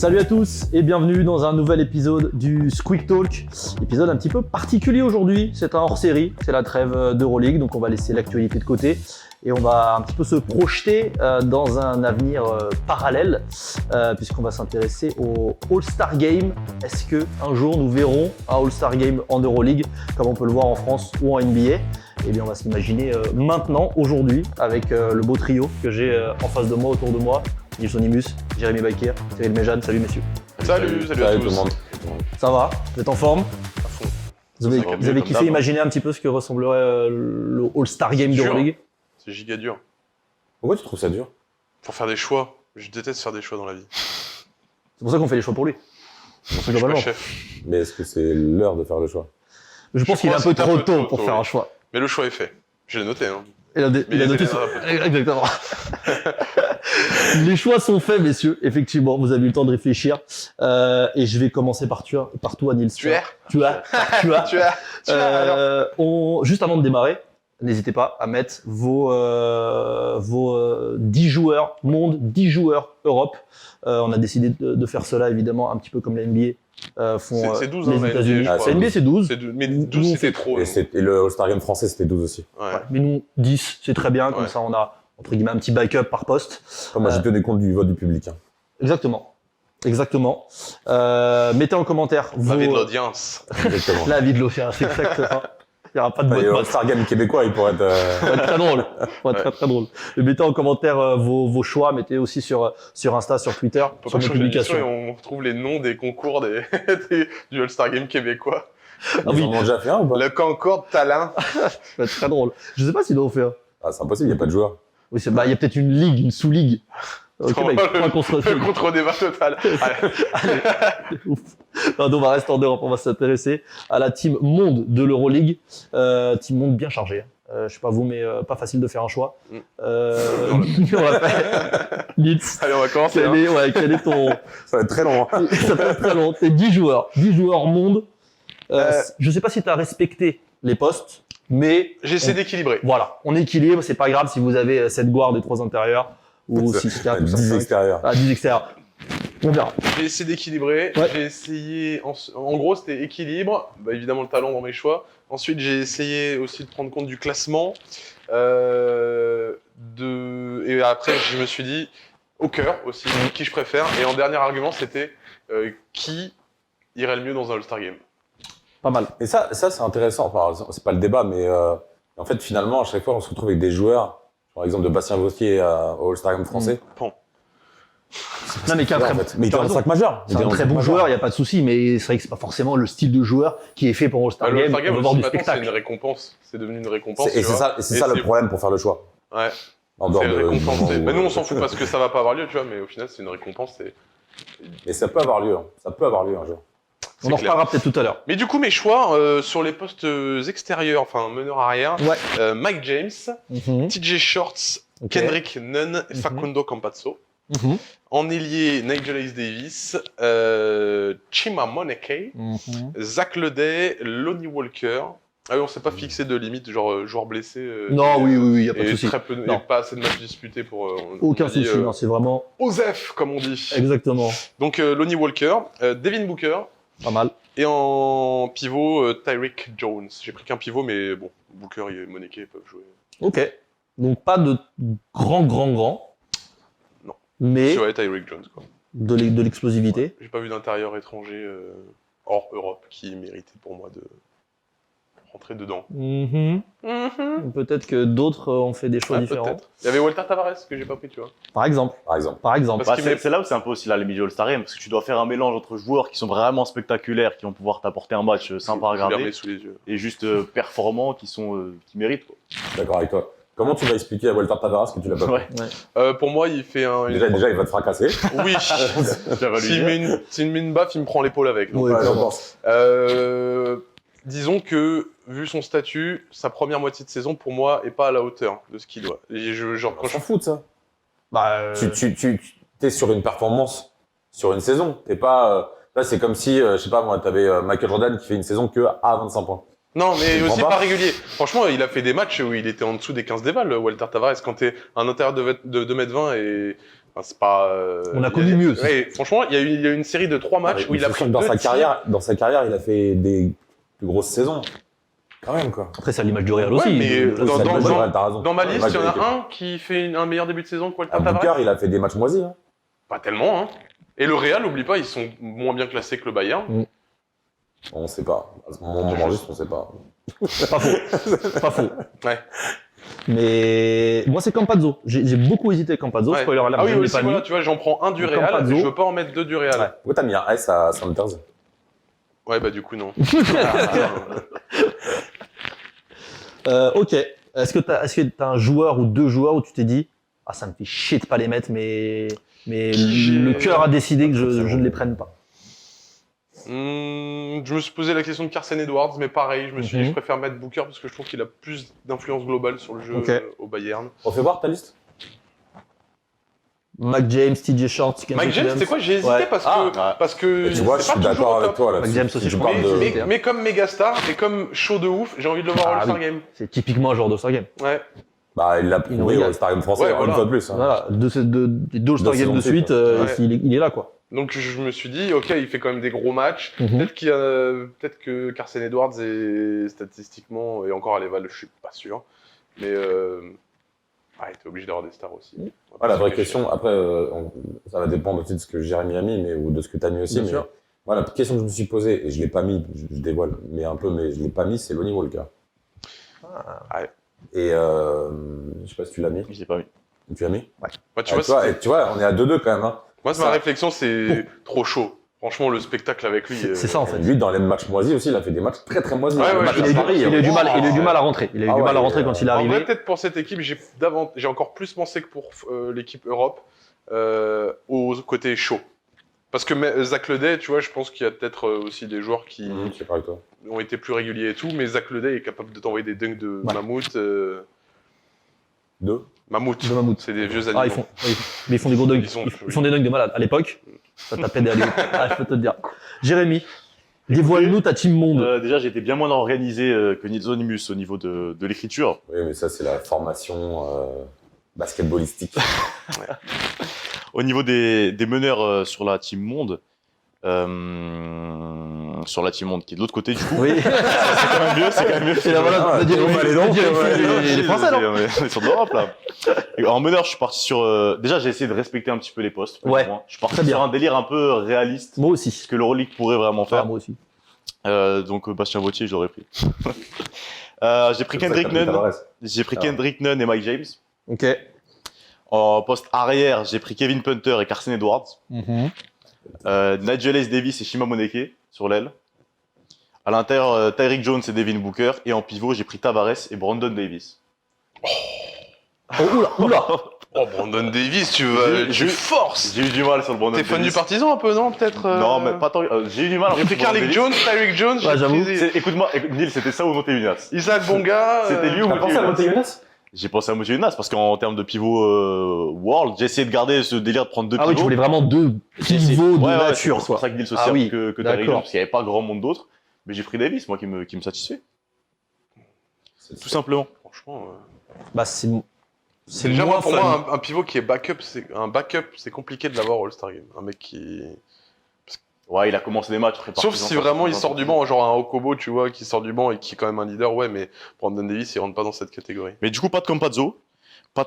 Salut à tous et bienvenue dans un nouvel épisode du Squeak Talk. Épisode un petit peu particulier aujourd'hui, c'est un hors-série, c'est la trêve d'Euroleague, donc on va laisser l'actualité de côté et on va un petit peu se projeter dans un avenir parallèle puisqu'on va s'intéresser au All-Star Game. Est-ce que un jour nous verrons un All-Star Game en Euroleague comme on peut le voir en France ou en NBA? Eh bien on va s'imaginer maintenant, aujourd'hui, avec le beau trio que j'ai en face de moi, autour de moi. Nils Onimus, Jérémy Bakir, Cyril Méjeanne, salut messieurs. Salut à tous. Tout le monde. Ça va? Vous êtes en forme? À fond. Vous avez kiffé imaginer un petit peu ce que ressemblerait le All-Star Game d'Euroleague? C'est giga dur. Pourquoi tu trouves ça dur? Pour faire des choix. Je déteste faire des choix dans la vie. C'est pour ça qu'on fait les choix pour lui. Je suis pas chef. Mais est-ce que c'est l'heure de faire le choix? Je pense qu'il est un peu trop tôt pour faire un choix. Mais le choix est fait. Je l'ai noté. Hein. Il a noté ça. Exactement. Les choix sont faits, messieurs. Effectivement, vous avez eu le temps de réfléchir. Et je vais commencer par toi, Nils. Tu as. Juste avant de démarrer, n'hésitez pas à mettre vos 10 joueurs monde, 10 joueurs Europe. On a décidé de faire cela, évidemment, un petit peu comme la NBA font c'est 12 les États-Unis. La NBA, c'est 12. Mais 12, c'était trop. Et le All-Star Game français, c'était 12 aussi. Ouais. Ouais, mais nous, 10, c'est très bien. Comme ça, on a, entre guillemets, un petit backup par poste. Moi, j'ai tenu compte du vote du public. Hein. Exactement. Mettez en commentaire La vie de l'audience. Exactement. La vie de l'audience, exactement. Il n'y aura pas de Le vote. All-Star Game québécois, il pourrait être... Ça va être très drôle. Ça va être très drôle. Et mettez en commentaire vos choix. Mettez aussi sur Insta, sur Twitter, sur nos publications. Et on retrouve les noms des concours du All-Star Game québécois. Ils en ont déjà fait un ou pas? Le Concorde Talent. Ça va être très drôle. Je sais pas s'ils l'ont fait. Ah, c'est impossible, il n'y a pas de joueurs. Oui, il y a peut-être une ligue, une sous-ligue. Au Québec, le contre-débat total. Ouf. Non, on va rester en Europe, on va s'intéresser à la team monde de l'Euroleague. Team monde bien chargée. Je sais pas vous, mais pas facile de faire un choix. On va faire. Nils. Allez, on va commencer. Quel est ton... Ça va être très long. Hein. Ça va être très long. T'es 10 joueurs monde. Je sais pas si tu as respecté les postes, mais... J'ai essayé d'équilibrer. Voilà, on équilibre, c'est pas grave si vous avez 7 guards et 3 intérieurs. Ou 6 4 10 extérieurs. Ah, 10 extérieurs. On verra. J'ai essayé d'équilibrer. Ouais. J'ai essayé. En gros, c'était équilibre. Bah, évidemment, le talent dans mes choix. Ensuite, j'ai essayé aussi de prendre compte du classement. Et après, je me suis dit, au cœur aussi, qui je préfère. Et en dernier argument, c'était qui irait le mieux dans un All-Star Game. Pas mal. Et ça c'est intéressant. Enfin, c'est pas le débat, mais en fait, finalement, à chaque fois, on se retrouve avec des joueurs, par exemple de Bastien Vaustier au All-Star Game français. Bon. Non, mais Mais il est dans le 5 majeur. C'est un très bon joueur, il n'y a pas de souci, mais c'est vrai que c'est pas forcément le style de joueur qui est fait pour All-Star Game. All-Star Game, On veut voir du maintenant, spectacle. c'est une récompense. C'est devenu une récompense. Et c'est ça le problème pour faire le choix. Ouais. En dehors C'est de... récompensé. Mais nous, on s'en fout parce que ça va pas avoir lieu, tu vois. Mais au final, c'est une récompense. Mais ça peut avoir lieu. Hein. Ça peut avoir lieu un jour. On en reparlera peut-être tout à l'heure. Mais du coup, mes choix sur les postes extérieurs, enfin meneur arrière, Ouais. Mike James, TJ Shorts, Okay. Kendrick Nunn et Facundo Campazzo. En ailier, Nigel Hayes Davis, Chima Moneke, Zach Leday, Lonnie Walker. Ah oui, on s'est pas fixé de limite, genre joueur blessé. Non, oui, il n'y a pas de et souci. très peu, et pas assez de matchs disputés pour. Aucun on dit, souci, non, c'est vraiment. Osef, comme on dit. Exactement. Donc Lonnie Walker, Devin Booker. Pas mal. Et en pivot, Tyreek Jones. J'ai pris qu'un pivot, mais bon, Booker et Moneke peuvent jouer. Ok. Donc pas de grand. Non. Mais Ouais, Tyreek Jones, quoi. de l'explosivité. J'ai pas vu d'intérieur étranger hors Europe qui méritait pour moi de rentrer dedans. Peut-être que d'autres ont fait des choix différents. Peut-être. Il y avait Walter Tavares que j'ai pas pris, tu vois. Par exemple. Parce C'est là où c'est un peu aussi la limite du All-Star Game, parce que tu dois faire un mélange entre joueurs qui sont vraiment spectaculaires, qui vont pouvoir t'apporter un match sympa à Je regarder, l'ai sous les yeux. et juste performants qui méritent. Quoi. Je suis d'accord avec toi. Comment tu vas expliquer à Walter Tavares que tu l'as pas fait? Ouais. Pour moi, il fait un. Déjà, il va te fracasser. Oui. S'il me met une baffe, il me prend l'épaule avec. Donc, Ouais, Ouais, je clairement. pense. disons que, vu son statut, sa première moitié de saison, pour moi, est pas à la hauteur de ce qu'il doit. Et On s'en fout de ça. Bah, Tu es sur une performance, sur une saison. T'es pas. Là, c'est comme si, je sais pas moi, t'avais Michael Jordan qui fait une saison que à 25 points. Non, mais Je aussi comprends pas pas. régulier. Franchement, il a fait des matchs où il était en dessous des 15 dévals, Walter Tavares. Quand t'es un intérieur de 2m20 et Enfin, c'est pas. On a connu mieux. Ouais, franchement, il y a eu une série de 3 matchs où il a pris dans 2 sa tirs. carrière, il a fait des plus grosses saisons. Quand même, quoi. Après, c'est à l'image du Real Ouais, aussi. mais Le- dans- C'est dans- le Real, t'as raison. Dans ma Le liste, match il y en avec- a un qui fait un meilleur début de saison que Walter Booker, Tavares. il a fait des matchs moisis. Hein. Pas tellement, hein. Et le Real, n'oublie pas, ils sont moins bien classés que le Bayern. On sait pas. À ce moment juste, on sait pas. Pas faux. Pas faux. Ouais. Mais moi, c'est Campazzo. J'ai beaucoup hésité avec Campazzo. Ouais. Spoiler alert, Ah oui, je ne l'ai aussi, pas voilà, mis. tu vois, j'en prends un du Donc, Real, Campazzo. je veux pas en mettre 2 du Real. Ouais. Pourquoi t'as mis un S à Sanders? Ouais, bah du coup, non. Ok. Est-ce que t'as un joueur ou 2 joueurs où tu t'es dit, ah, ça me fait chier de pas les mettre, mais le cœur a décidé que je ne les prenne pas. Je me suis posé la question de Carson Edwards, mais pareil, je me suis dit, je préfère mettre Booker parce que je trouve qu'il a plus d'influence globale sur le jeu Ok. au Bayern. On fait voir ta liste? Mac James, TJ Shorts, Mike James, c'est quoi? J'ai hésité Ouais. parce que Tu vois, je c'est suis pas toujours d'accord au avec top. toi là. Mac James aussi, je crois. Mais comme méga star et comme show de ouf, j'ai envie de le voir Ah au All-Star oui. Game. C'est typiquement un joueur de Star Game. Ouais. Bah, il l'a nous prouvé régale. au Star Game français, Ouais, une voilà. fois de plus. Hein. Voilà, deux All-Star Games saisons de de suite, suite, ouais. il est là, quoi. Donc je me suis dit, ok, il fait quand même des gros matchs. Mhm. Peut-être que Carson Edwards est statistiquement et encore à l'Eval, je suis pas sûr. Mais t'es obligé d'avoir des stars aussi. Ah, la vraie question, après, ça va dépendre aussi de ce que Jérémy a mis, ou de ce que tu as mis aussi. Bien Mais sûr. voilà, la question que je me suis posée, et je l'ai pas mis, je dévoile, mais un peu, mais je l'ai pas mis, c'est Lonnie Walker. Ah ouais. Et je sais pas si tu l'as mis. Je l'ai pas mis. Tu l'as mis? Ouais, tu Ah, vois, et tu vois, on est à 2-2 quand même. Hein. moi, ça- ma réflexion, c'est trop chaud. Franchement, le spectacle avec lui. C'est ça, en fait. Lui, dans les matchs moisis aussi, il a fait des matchs très très moisis. Ouais, Le ouais, match je à sais. Paris, Il a eu du mal, il a eu du wow. mal à rentrer. Il a eu Ah du ouais, mal à rentrer quand il est En vrai, arrivé. peut-être pour cette équipe, j'ai encore plus pensé que pour l'équipe Europe au côté chaud. Parce que Zach Leday, tu vois, je pense qu'il y a peut-être aussi des joueurs qui Je sais pas avec toi. ont été plus réguliers et tout, mais Zach Leday est capable de t'envoyer des dunks de Ouais. mammouth. Deux. Mammouth, De mammouth. c'est des vieux animaux. Ah, mais ils font des gros dunks. Ils Ils font des dunks de malade. À l'époque, ça tapait des allées. Ah, je peux te le dire. Jérémy, dévoile-nous ta team monde. Déjà, j'étais bien moins organisé que Nizonimus au niveau de l'écriture. Oui, mais ça, c'est la formation basketballistique. Au niveau des meneurs sur la team monde, qui est de l'autre côté du coup. Oui. C'est quand même mieux, c'est quand même mieux. Et là, voilà, Ah, on a dit, on va aller donc, les Français, non? On est sur de l'Europe là. Et en meneur, je suis parti sur. Déjà, j'ai essayé de respecter un petit peu les postes. Ouais. Je suis parti Très bien. sur un délire un peu réaliste, Moi aussi. ce que l'Euroleague pourrait vraiment Ah, faire. moi aussi. Donc Bastien Vautier, je l'aurais pris. J'ai pris Kendrick Nunn. J'ai pris Ah. Kendrick Nunn et Mike James. Ok. En poste arrière, j'ai pris Kevin Punter et Carson Edwards. Nigel S. Davis et Shima Moneke sur l'aile. À l'intérieur, Tyreek Jones et Devin Booker. Et en pivot, j'ai pris Tavares et Brandon Davis. Oh, oula. Oh, Brandon Davis, tu J'ai eu- forces. J'ai eu du mal sur le Brandon T'es Davis. fan du partisan un peu, non? Peut-être Non, mais pas tant. J'ai eu du mal. J'ai pris Brandon Carlick Davis. Jones, Tyreek Jones, Ouais, j'avoue. Écoute-moi, Neil, c'était ça ou Montevinas? Isaac Bonga. C'était lui ou T'as pensé à Montevinas? Montevinas? J'ai pensé à Montevinas parce qu'en termes de pivot World, j'ai essayé de garder ce délire de prendre deux Ah oui, pivots. tu voulais vraiment deux J'ai essayé- pivots de Ouais, ouais, nature, c'est pour quoi. ça que Neil se Ah sert oui, que Tyreek d'accord. Jones, parce qu'il n'y avait pas grand monde d'autres. Mais j'ai pris Davis, moi, qui me satisfait. Tout simplement. Franchement. Bah, c'est Déjà, moins pour fun. moi, un pivot qui est backup, c'est compliqué de l'avoir au All-Star Game. Un mec qui. Ouais, il a commencé des matchs. très Sauf partisans, si ça, vraiment il c'est sort du banc, genre un Okobo, tu vois, qui sort du banc et qui est quand même un leader, ouais, mais Brandon Davis, il rentre pas dans cette catégorie. Mais du coup, pas de Campazzo. Pas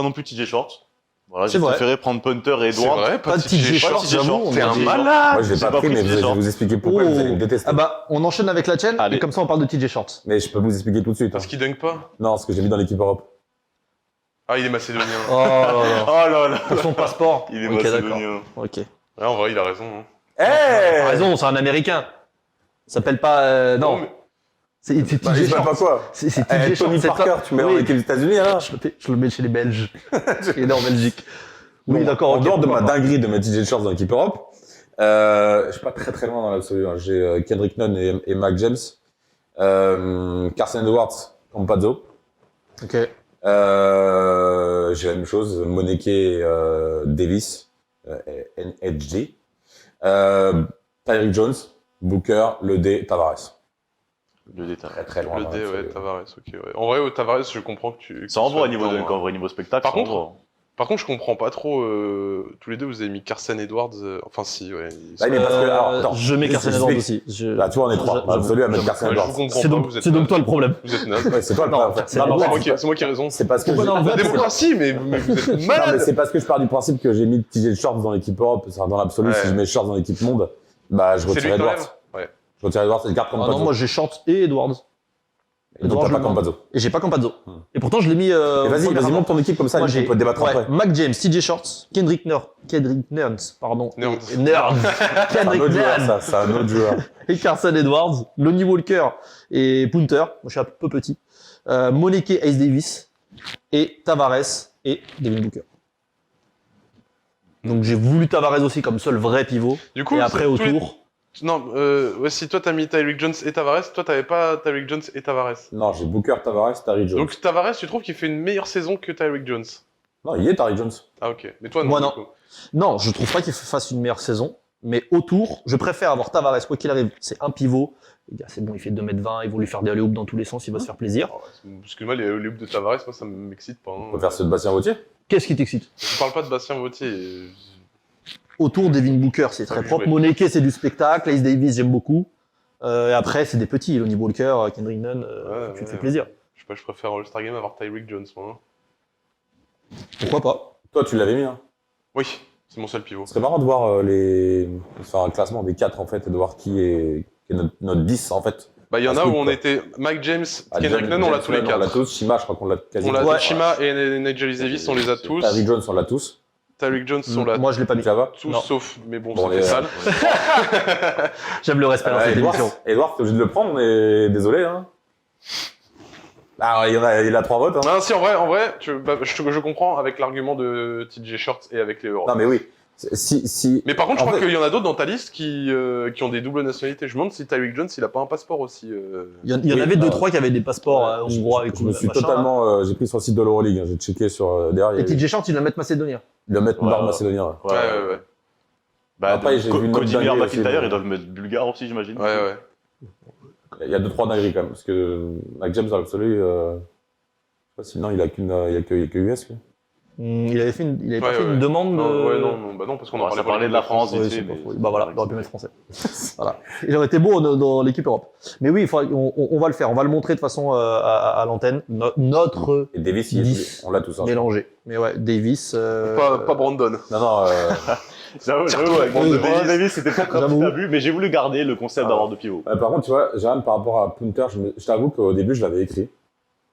non plus TJ Shorts. Voilà, C'est j'ai vrai. préféré prendre Punter et C'est Edwards. vrai, Pas de TJ Shorts, TJ j'avoue. Shorts, on T'es a un dit- malade. Moi, je l'ai J'ai pas pas pris, pris mais TJ je vais Shorts. vous expliquer pourquoi vous allez me détester. Ah bah, on enchaîne avec la chaîne, Allez. et comme ça on parle de TJ Shorts. Mais je peux vous expliquer tout de suite. Hein. Parce qu'il dunk pas. Non, ce que j'ai mis dans l'équipe Europe. Ah, il est macédonien. Oh là là. Oh là là. Pour son passeport. Il est Ok, d'accord. macédonien. Ok. Ouais, en vrai, il a raison. Hein. Eh T'as raison, c'est un américain. Ça s'appelle pas. Non. mais- C'est Bah, TJ je sais pas Shorts. quoi. C'est TJ Eh, Shorts. Tony c'est Parker, pas- tu mets en Oui. équipe des États-Unis, alors Je le mets chez les Belges. Il est né en Belgique. Oui, Bon, d'accord. En ok, dehors de ma pourquoi pas. dinguerie de mettre TJ Shorts dans l'équipe Europe, je suis pas très loin dans l'absolu. Hein. J'ai Kendrick Nunn et Mac James, Carson Edwards, Campazzo. Ok. J'ai la même chose, Moneke et Davis, NHD. Tyreek Jones, Booker, Leday, Tavares. Le détail. Très loin. Le dans D, l'absolu. ouais, Tavares, ok. Ouais. En vrai, Tavares, je comprends que tu. Ça envoie au que tu niveau sois dunk, en vrai, niveau spectacle. Par ça contre, envoie. Par contre, je comprends pas trop. Tous les deux, vous avez mis Carson Edwards. Enfin, si, ouais. Bah, mais parce que, alors, attends, je mets Carson je Edwards explique. aussi. Là, tu vois, on est trois. je- Absolu à mettre je- Carson Ouais, je Edwards. vous comprends C'est pas, donc, vous êtes c'est donc naze. toi le problème. Vous êtes naze. Ouais, c'est toi le Non, problème, en fait. c'est Non, les non, bois. C'est moi qui ai raison. c'est parce que Pourquoi j'ai- non, La c'est- démocratie, mais vous êtes Non, mais malade. c'est parce que je pars du principe que j'ai mis TJ Shorts dans l'équipe Europe. C'est-à-dire, dans l'absolu, Ouais. si je mets Shorts dans l'équipe monde, bah, je C'est lui retire que Edwards. t'enlèves. Ouais. Je retire Edwards et je garde Ah non, Campazzo. moi j'ai Short et Edwards. Et donc, t'as je pas le mets. Campazzo. Et j'ai pas Campazzo. Hmm. Et pourtant, je l'ai mis. Et vas-y, monte ton équipe comme ça, Moi, on j'ai peut débattre après. Mac James, TJ Shorts, Kendrick Nurns, pardon. Nurns. Nurns. C'est un Kendrick autre joueur, Nurns. ça. C'est un autre joueur. Et Carson Edwards, Lonnie Walker et Punter. Moi, je suis un peu petit. Moneke, Ace Davis et Tavares et Devin Booker. Donc j'ai voulu Tavares aussi comme seul vrai pivot. Du coup, Et après c'est tous les- autour, Non, ouais, si toi t'as mis Tyreek Jones et Tavares, toi t'avais pas Tyreek Jones et Tavares. Non, j'ai Booker, Tavares, Tari Jones. Donc Tavares, tu trouves qu'il fait une meilleure saison que Tyreek Jones? Non, il est Tari Jones. Ah ok. Mais toi non. Moi, du non. coup. non, je trouve pas qu'il fasse une meilleure saison. Mais autour, je préfère avoir Tavares, quoi qu'il arrive. C'est un pivot. Les gars, c'est bon, il fait 2m20, ils vont lui faire des alley-oops dans tous les sens, il va se faire plaisir. Oh, excuse-moi, les hoops de Tavares, moi ça m'excite pas. On Hein. peut faire ceux de Bastien Vautier. Qu'est-ce qui t'excite? Je parle pas de Bastien Vautier. Autour, Devin Booker, c'est très Ouais, propre. ouais. Moneke, c'est du spectacle. Ace Davis, j'aime beaucoup. Et après, c'est des petits. Lonnie Walker, Kendrick Nunn, Ouais, tu te fais ouais. plaisir. Je sais pas, je préfère All-Star Game avoir Tyreek Jones, moi. Hein. Pourquoi pas? Toi, tu l'avais mis, hein. Oui, c'est mon seul pivot. Ce serait marrant de voir faire un classement des 4 en fait et de voir qui est notre 10 en fait. Bah, il y en a Parce où que on quoi. était Mike James, Ah, Kendrick Nunn, on l'a tous les On l'a 4. tous. Shima, je crois qu'on l'a quasi On l'a Ouais. Shima et Nigel Davis, on les a tous. Tari Jones, on l'a tous. Tyreek Jones, on l'a Moi, je l'ai pas mis. Ça va tous, Non. sauf, mais bon, Bon, ça fait les- sale. J'aime le respect dans cette émission. Edouard, t'es obligé de le prendre, mais désolé. Hein. Ah, il a 3 votes. Hein. Non, si, en vrai, je comprends avec l'argument de TJ Shorts et avec les Euros. Non, mais oui. Si... Mais par contre, je En crois fait- qu'il y en a d'autres dans ta liste qui ont des doubles nationalités. Je me demande si Tyreek Jones, il a pas un passeport aussi. Il y en Oui, avait bah, 2-3 qui avaient des passeports je- hongrois avec Je me suis machin, là. totalement. J'ai pris sur le site de l'Euroleague. Hein. J'ai checké sur derrière. Et Il y a TJ Short, il va mettre macédonien. le mettre Ouais, nord ouais. macédonien. Ouais. Ouais. Bah, Après, j'ai vu une autre Cody Miller, dinguerie aussi, McIntyre, mais- ils doivent mettre bulgare aussi, j'imagine. Ouais. Il y a 2-3 dingueries quand même. Parce que Mac James, dans l'absolu. Je sais pas si non, il a que US. Lui. Il avait fait il avait pas Ouais, fait ouais. une demande Non, de... ouais, non, parce qu'on en Ouais, ça parlait parlait de la France, Ouais, vite c'est fait, pas mais- faux. Bah voilà, il aurait pu mettre français. Voilà. Il aurait été beau dans l'équipe Europe. Mais oui, on va le faire. On va le montrer de façon à l'antenne. Notre Et Davis, 10 on l'a tous. Hein. mélangé. Mais ouais, Davis... Pas Brandon. Non. J'avoue, avec Oui, Brandon Davis, c'était peut-être un J'avoue. petit abus, mais j'ai voulu garder le concept Ah. d'avoir deux pivots. Par contre, tu vois, Jérôme, par rapport à Punter, je t'avoue qu'au début, je l'avais écrit.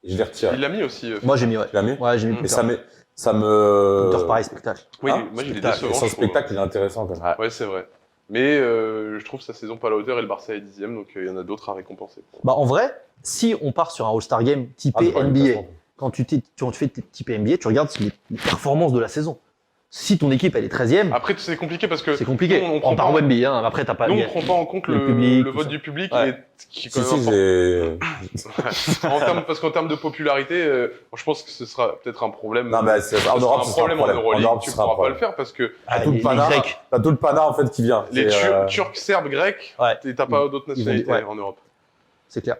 Et je l'ai retiré. Il l'a mis aussi. Moi, j'ai mis, ouais. Tu l'as mis Ouais, j'ai mis Mm. Mais Punter. ça me. Punter, pareil, spectacle. Oui, Hein, moi, il est spectacle. décevant. Et son je trouve. spectacle, il est intéressant quand même. Ouais, c'est vrai. Mais je trouve sa saison pas à la hauteur et le Barça est 10ème, donc il y en a d'autres à récompenser. Bah, en vrai, si on part sur un All-Star Game Ah, typé c'est pas une NBA, façon. quand tu fais typé NBA, tu regardes les performances de la saison. Si ton équipe, elle est 13ème, Après, c'est compliqué parce que c'est compliqué. nous, on On prend part pas- Wemby, hein. Après, t'as pas... nous, on prend pas en compte le le public, tout vote ça. du public, Ouais. et qui est Si, quand même si, j'ai. parce qu'en termes de popularité, je pense que ce sera peut-être un problème. Non, mais ce en sera Europe, un ce sera un problème en problème. En Euroleague, Europe, tu ce sera un pourras pas problème. le faire parce que Ah, tout le les pana. Grecs. T'as tout le pana en fait qui vient. les C'est, Turcs, Serbes, Grecs, Ouais. t'as pas d'autres Ils vont- nationalités ouais. en Europe. C'est clair.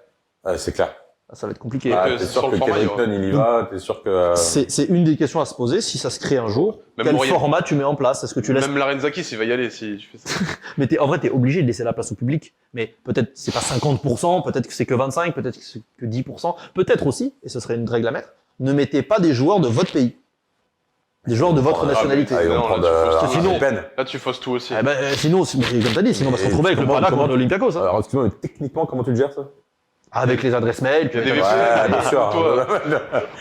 c'est clair. Ah, ça va être compliqué. Ouais. Ah, que t'es sur sûr le que format, Kendrick il y aura- Nunn, il y va. T'es sûr que. C'est une des questions à se poser, si ça se crée un jour. Même Quel Morier. format tu mets en place? Est-ce que tu laisses... Même Larenzakis, il va y aller si tu fais ça. Mais en vrai, t'es obligé de laisser la place au public. Mais peut-être c'est pas 50%, peut-être que c'est que 25%, peut-être que c'est que 10%. Peut-être aussi, et ce serait une règle à mettre, ne mettez pas des joueurs de votre pays. Des joueurs de votre Ah, nationalité. Ah, ils vont Non, prendre là, tu fausses tout. Sinon- peine. Là, tu fausses tout aussi. Eh ben, sinon, mais comme t'as dit, sinon on va se retrouver avec le comment- Pana comment- contre l'Olympiakos. Hein. Alors, excuse-moi, mais techniquement, comment tu le gères ça Avec les adresses mail, puis Il y a des avec- VPN. bien sûr. Toi.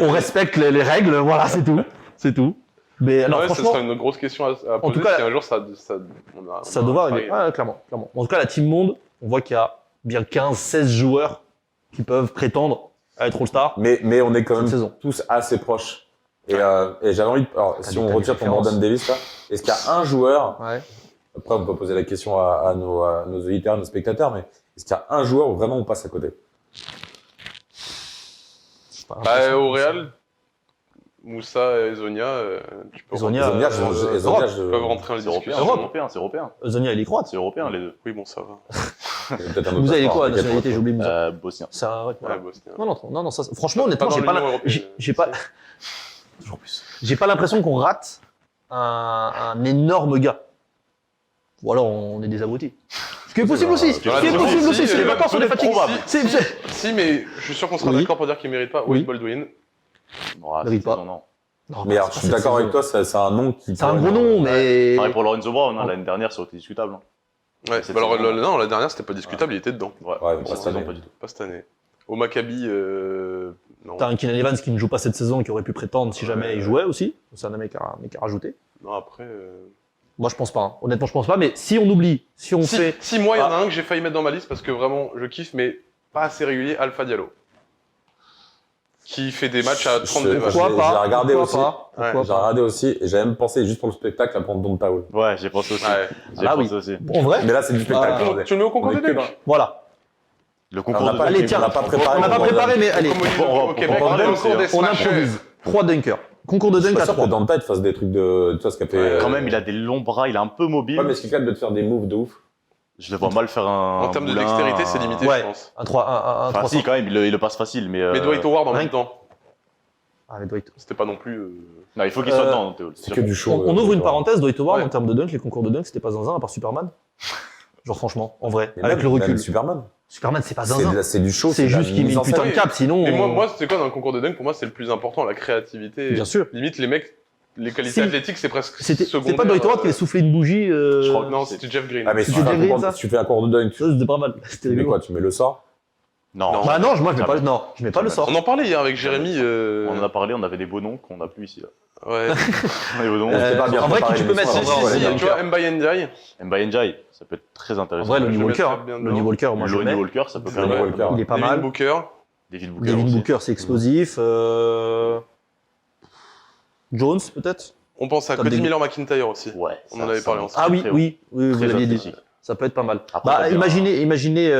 on respecte les règles, voilà, c'est tout. C'est tout. Mais alors, Ouais, ce franchement, sera une grosse question à tout poser cas, si un jour ça ça devrait arriver. Ouais, clairement. En tout cas, la Team Monde, on voit qu'il y a bien 15-16 joueurs qui peuvent prétendre à être All-Star Mais on est quand cette même saison. tous assez proches. Et j'avais envie de. Alors, si des- on t'as retire des ton références. Brandon Davis là, est-ce qu'il y a un joueur Ouais. Après, on peut poser la question à nos auditeurs, à nos spectateurs, mais est-ce qu'il y a un joueur où vraiment on passe à côté? C'est pas Bah, impossible. au Real, Moussa et Zonia, tu peux Zonia, Zonia, Europe. peuvent rentrer en C'est européen, discussion. c'est Europe. européen, c'est européen. Zonia, il est croate. C'est européen, les deux. Oui, bon, ça va. Peut-être un autre Vous avez passeport, quoi, t'inquiète nationalité? pas. J'ai oublié de me dire. Bosnien. C'est un... Ouais, Bosnien. Non, ça, franchement, honnêtement, dans j'ai pas, l'Union européenne. j'ai pas, Toujours plus. J'ai pas l'impression qu'on rate un énorme gars. Ou alors on est des abrutis. Ce qui est possible aussi. Ce qui est possible aussi. C'est les vacances, on est fatigués. Si, mais je suis sûr qu'on sera Oui. d'accord pour dire qu'il mérite pas Oui. Wade Baldwin. Ouais, Mérite pas. non. Non, Mais alors, pas je suis cette d'accord avec saison. toi, c'est un nom qui. C'est un gros nom, mais. Pareil pour Lorenzo Brown, l'année dernière, ça aurait été discutable. Ouais, Cette bah alors, saison. non, la dernière, c'était pas discutable, il était dedans. Ouais, Ouais, cette pas saison, cette pas du tout. Pas cette année. Au Maccabi, non. T'as un Keenan Evans qui ne joue pas cette saison, qui aurait pu prétendre si jamais il jouait aussi. C'est un mec à rajouter. Non, après. Moi, je pense pas. Hein. Honnêtement, je pense pas. Mais si on oublie, si on fait. Si, moi, il y en a un que j'ai failli mettre dans ma liste parce que vraiment, je kiffe, mais pas assez régulier, Alpha Diallo. Qui fait des matchs à 30 des matchs. Pourquoi pas j'ai regardé pourquoi aussi. pas Pourquoi J'ai pas regardé aussi, et j'avais même pensé juste pour le spectacle à prendre Don Paul. Ouais, j'ai pensé aussi. Ouais. J'ai Ah pensé oui. aussi. En vrai. Mais là, c'est du spectacle. Ah, attendez. Tu le mets au concours On des est que dunks Voilà. Le On concours n'a de pas, Allez, tiens. on n'a pas préparé. On n'a pas préparé, mais allez. Comme on dit on au Québec, prend le le dunk, concours des On smashers. improvise. 3 dunkers. Concours de Je suis dunk pas à sûr que 3. Danta il te fasse des trucs de. Tu vois ce qu'a fait. Quand même, il a des longs bras, il est un peu mobile. Ouais, mais est-ce qu'il est capable de te faire des moves de ouf? Je le vois mal faire un. En termes de moulin, dextérité, c'est limité, Ouais. je pense. Un 3, un Enfin, 3. si, quand même, il le passe facile, mais. Mais Dwight Howard en rien même temps. Ah, mais Dwight. C'était pas non plus. Non, il faut qu'il soit dedans, Théo. C'est que du show. On ouvre une parenthèse. Dwight Howard, Ouais. en termes de dunk, les concours de dunk, c'était pas zinzin à part Superman. Genre, franchement, en vrai. Mais Avec même- le recul. même Superman. Superman, c'est pas zinzin. C'est du show. C'est de la juste qu'il met mise une en scène. putain de cap, sinon. Et moi, c'est quoi dans le concours de dunk? Pour moi, c'est le plus important, la créativité. Bien sûr. Limite, les mecs, les qualités Si. athlétiques, c'est presque C'était secondaire. pas Dwight Howard qui avait soufflé une bougie. Je crois que non, c'était Jeff Green. Ah, mais si C'était tu fais un Green, concours- ça si tu fais un cours de dunk, Ça, c'était pas mal. C'était tu mets rigolo. quoi? Tu mets le sort? Non. Bah non, moi je mets pas le. Jamais. Non, je mets pas le sort. On en parlait hier avec Jérémy. On en a parlé, on avait des beaux noms qu'on n'a plus ici. Là. Ouais. On a des beaux noms. c'était pas bien En vrai, préparé, qui tu peux mais mettre c'est en pas vrai, grave, Si, ouais, tu vois, Mbaye Ndiaye. Mbaye Ndiaye, ça peut être très En intéressant. vrai, je Lonnie le Walker. mettrais bien dedans. Lonnie Walker, moi je le Lonnie mets. Walker, ça peut faire Lonnie mal. Walker. Il est pas Devin mal. Booker. David Booker. Devin aussi. Booker, c'est explosif. Jones, peut-être. On pense à T'as Cody des- Miller-McIntyre aussi. Ouais. On en avait parlé ensemble. Ah oui, très haut. oui, oui, vous Très l'aviez dit. athlétique. Ça peut être pas mal. Après, Bah, t'as bien- imaginez,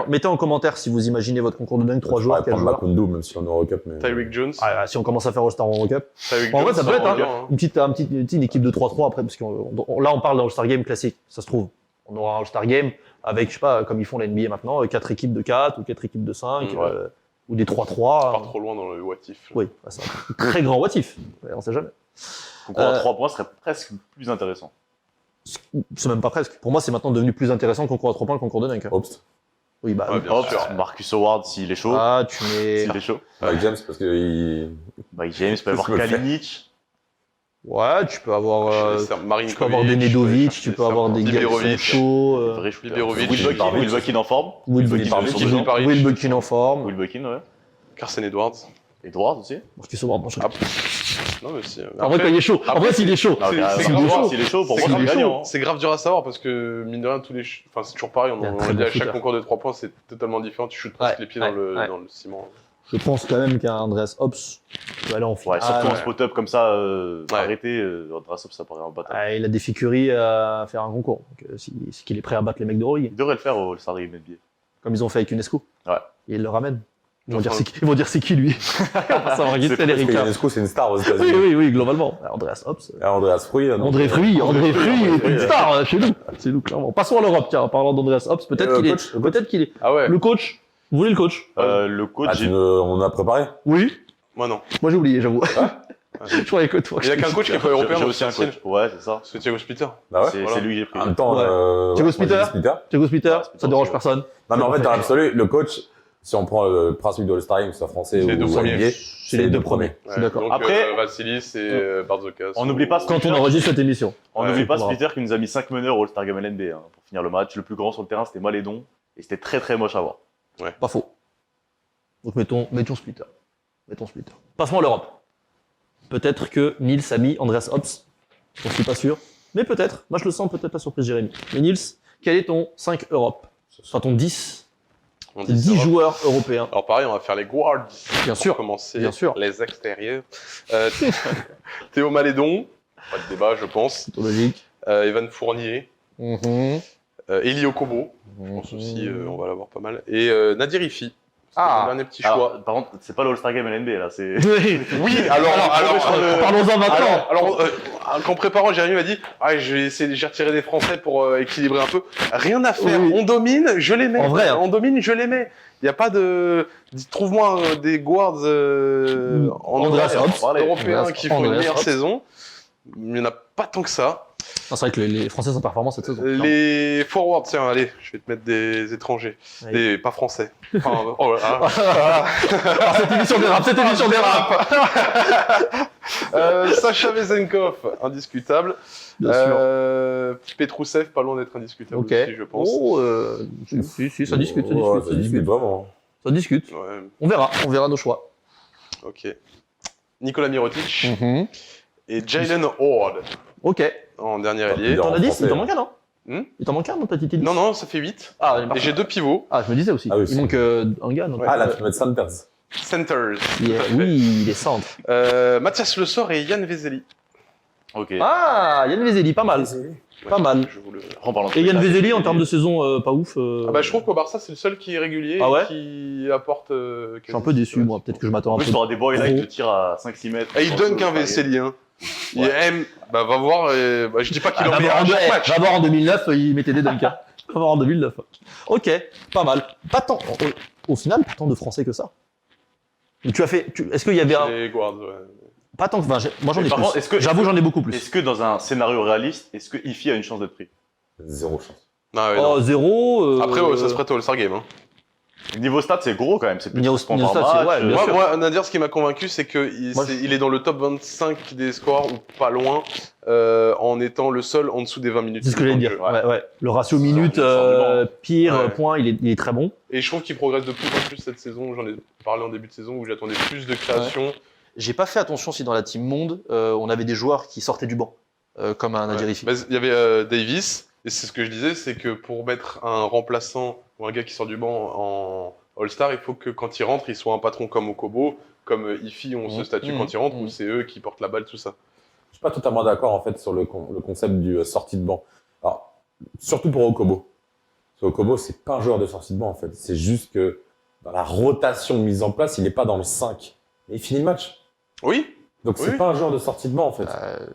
mettez en commentaire si vous imaginez votre concours de dunk, 3 Je joueurs, pourrais quel prendre joueur. Makondo, même si on est en Eurocup. Mais... Tyreek Jones. Ah, si on commence à faire All-Star en Eurocup. Tyreek En vrai, Jones, ça peut être, bien, hein. Une petite équipe de 3-3 après, parce que là, on parle d'un All-Star Game classique, ça se trouve. On aura un All-Star Game avec, je sais pas, comme ils font la NBA maintenant, 4 équipes de 4 ou 4 équipes de 5, Ouais. ou des 3-3. Pas trop loin dans le what if. Oui, bah, c'est un très grand what if. On sait jamais. Concours à 3 points serait presque plus intéressant. C'est même pas presque. Pour moi, c'est maintenant devenu plus intéressant le concours à 3 points que le concours de dunk. hein. Ops. Oui, bah, Ouais, oui. bien Hop, sûr. Marcus Howard s'il est chaud. Ah, tu mets. S'il est chaud. Mike James, parce que il... Mike James, peut y avoir Je me le fais. Kalinic. Ouais, tu peux avoir. Marinkovic, Tu peux avoir des Nedovic, tu peux avoir des gars qui sont Biberovic. chauds. Vrai shooter. Liberovic. Will Buckin en forme. Will Will Buckin Buckin, en Will forme. Buckin, Will Buckin en forme. Will Buckin, ouais. Carson Edwards. Edwards aussi. Marcus Howard, non, je- Ah, Non, mais si. En vrai, quand il est chaud. En vrai, s'il est chaud. Non, C'est- mais c'est s'il grave est chaud, chaud. s'il est chaud, pour C'est moi, c'est grave gagnant. hein. C'est grave dur à savoir parce que, mine de rien, enfin, c'est toujours pareil. Il y a un On très dit bon à chaque shooter. concours de 3 points, c'est totalement différent. Tu shootes presque Ouais, les pieds ouais, dans ouais. le ciment. Je pense quand même qu'un Andreas Hobbs peut aller en finale. Ouais, surtout ouais. en spot-up comme ça, Ouais. arrêté, Andrasov, ça paraît un bâtard. Ah, il a des ficuries à faire un concours. Donc, c'est qu'il est prêt à battre les mecs de Euroleague, Il devrait le faire au All-Star Game NBA. comme ils ont fait avec UNESCO. Ouais. Et ils le ramènent. Ils vont Enfin, dire c'est qui lui. On va savoir qui c'est les Parce que Ricains. Ionesco, c'est une star aux Oui, États-Unis. oui, globalement. Andreas Hobbs. Andreas Fruy. André Fruy est une star chez nous. C'est nous, clairement. Passons à l'Europe, tiens, en parlant d'Andreas Hobbs. Peut-être qu'il est. coach, le Peut-être qu'il est. Ah ouais. Le coach. Vous voulez le coach? Le coach, On a préparé. Oui. Moi, non. Moi, j'ai oublié, j'avoue. Je croyais que toi. Il y a qu'un coach qui est pas européen. j'ai donc aussi un c'est coach. facile. Ouais, c'est ça. C'est Thiago Splitter. Bah ouais. C'est voilà. lui que j'ai pris. En même temps, Ouais. ouais, Thiago moi, Splitter. j'ai dit Splitter. Thiago Splitter, Ouais, ça dérange c'est personne. Non, mais en fait, dans l'absolu, le coach, si on prend le principe de All-Star Game, que ce soit français C'est ou les deux premiers. NBA, C'est les deux premiers. Je suis d'accord. Donc, Après- Vassilis et Barzokas. On n'oublie pas Quand on enregistre cette émission. On Ouais, n'oublie pas voilà. Splitter qui nous a mis 5 meneurs au All-Star Game LNB pour finir le match. Le plus grand sur le terrain, c'était Malédon. Et c'était très très moche à voir. Pas faux. Donc mettons Splitter. Mettons Splitter. Passons à l'Europe. Peut-être que Nils a mis Andreas Hobbs. J'en suis pas sûr. Mais peut-être. Moi je le sens peut-être la surprise Jérémy. Mais Nils, quel est ton 5 Europe? Enfin ton 10. On Tes dit 10 ça. joueurs européens. Alors pareil, on va faire les guards. Bien Pour sûr. commencer, bien sûr. les extérieurs. Théo Malédon, pas de débat, je pense. Plutôt logique. Evan Fournier. Eli Okobo, je pense aussi, on va l'avoir pas mal. Et Nadir Ifi. Mon dernier petit choix. Alors, par contre, c'est pas le All-Star Game LNB là, c'est. Oui, alors, Parlons-en maintenant. qu'en préparant, Jérémy m'a dit, j'ai retiré des Français pour équilibrer un peu. Rien à faire. Oui. On domine, je les mets. En vrai, hein. On domine, je les mets. Il n'y a pas de. Trouve-moi des guards en Andreas Hobbs. européens Andreas- qui font une Andreas meilleure Hobbs. saison. Il n'y en a pas tant que ça. Non, c'est vrai que les Français sont performants cette saison. Les forwards, tiens, allez, je vais te mettre des étrangers. Oui. Des pas français. Enfin, oh là là. Alors, cette émission dérape. Sacha Vezenkov, indiscutable. Bien sûr. Petrousev, pas loin d'être indiscutable Ok. aussi, je pense. Oh, si, ça discute, Ça discute vraiment. Ça discute. Ouais, On verra nos choix. ok. Nicolas Mirotic Mhm. et Jalen Horde Ok. en dernier Top allié. leader. T'en as En 10, français, il t'en manque un, non Hmm Il t'en manque un dans ta petite liste Non, ça fait 8. Ah, Et j'ai 2 pivots. Ah, je me disais aussi. Ah oui, Il c'est- manque un gars, non Ah, là, tu peux mettre Sanders. Centers. Il est- tout à fait. Oui, il est centre. Mathias Le Sort et Yann Vezeli. Ok. Ah, Yann Vezeli, pas mal. Ouais, Pas mal. je vous le- En parlant de Et Yann spectacle, Vezeli, en termes de saison, pas ouf. Ah bah, je trouve qu'au Barça, c'est le seul qui est régulier Ah ouais et qui apporte. Je suis un peu déçu, moi. Peut-être que je m'attends En un plus, peu. tu auras des boys là Gros. qui te tirent à 5-6 mètres. Ah, il dunk un Vesely, hein. Il aime. Bah, va voir. Je dis pas qu'il en met un chaque match. Va voir en 2009, il mettait des dunks. Va voir en 2009. Ok, pas mal. Pas tant. Au final, pas tant de Français que ça. Tu as fait. Est-ce qu'il y avait un. Les guards, ouais. Pas tant que. Enfin, moi j'en ai Mais par plus. contre, est-ce que- J'avoue, j'en ai beaucoup plus. Est-ce que dans un scénario réaliste, est-ce que Ifi a une chance d'être pris? Zéro chance. Ah, ouais, non. Oh, 0. Après, ouais, ça se prête au All-Star Game. Hein. Niveau stats, c'est gros quand même. C'est plus de Niveau- 6 points niveau par stats, c'est- match. ouais, bien sûr. Moi, Nadir, ce qui m'a convaincu, c'est qu'il Moi, il est dans le top 25 des scores, ou pas loin, en étant le seul en dessous des 20 minutes. C'est ce que j'allais de dire. jeu. Ouais. Le ratio minute, il sort du pire, Ouais. point, il est très bon. Et je trouve qu'il progresse de plus en plus cette saison. J'en ai parlé en début de saison où j'attendais plus de création. J'ai pas fait attention si dans la team monde, on avait des joueurs qui sortaient du banc, comme un Nadir Ifi. Bah, il y avait Davis, et c'est ce que je disais, c'est que pour mettre un remplaçant ou un gars qui sort du banc en All-Star, il faut que quand il rentre, il soit un patron comme Okobo, comme Ifi ont ce statut quand ils rentrent, où c'est eux qui portent la balle, tout ça. Je suis pas totalement d'accord en fait sur le concept du sortie de banc. Alors, surtout pour Okobo. Parce qu'Okobo, c'est pas un joueur de sortie de banc en fait. C'est juste que dans la rotation mise en place, il est pas dans le 5. Mais il finit le match. Oui, Donc c'est Oui. pas un joueur de sortie de banc en fait.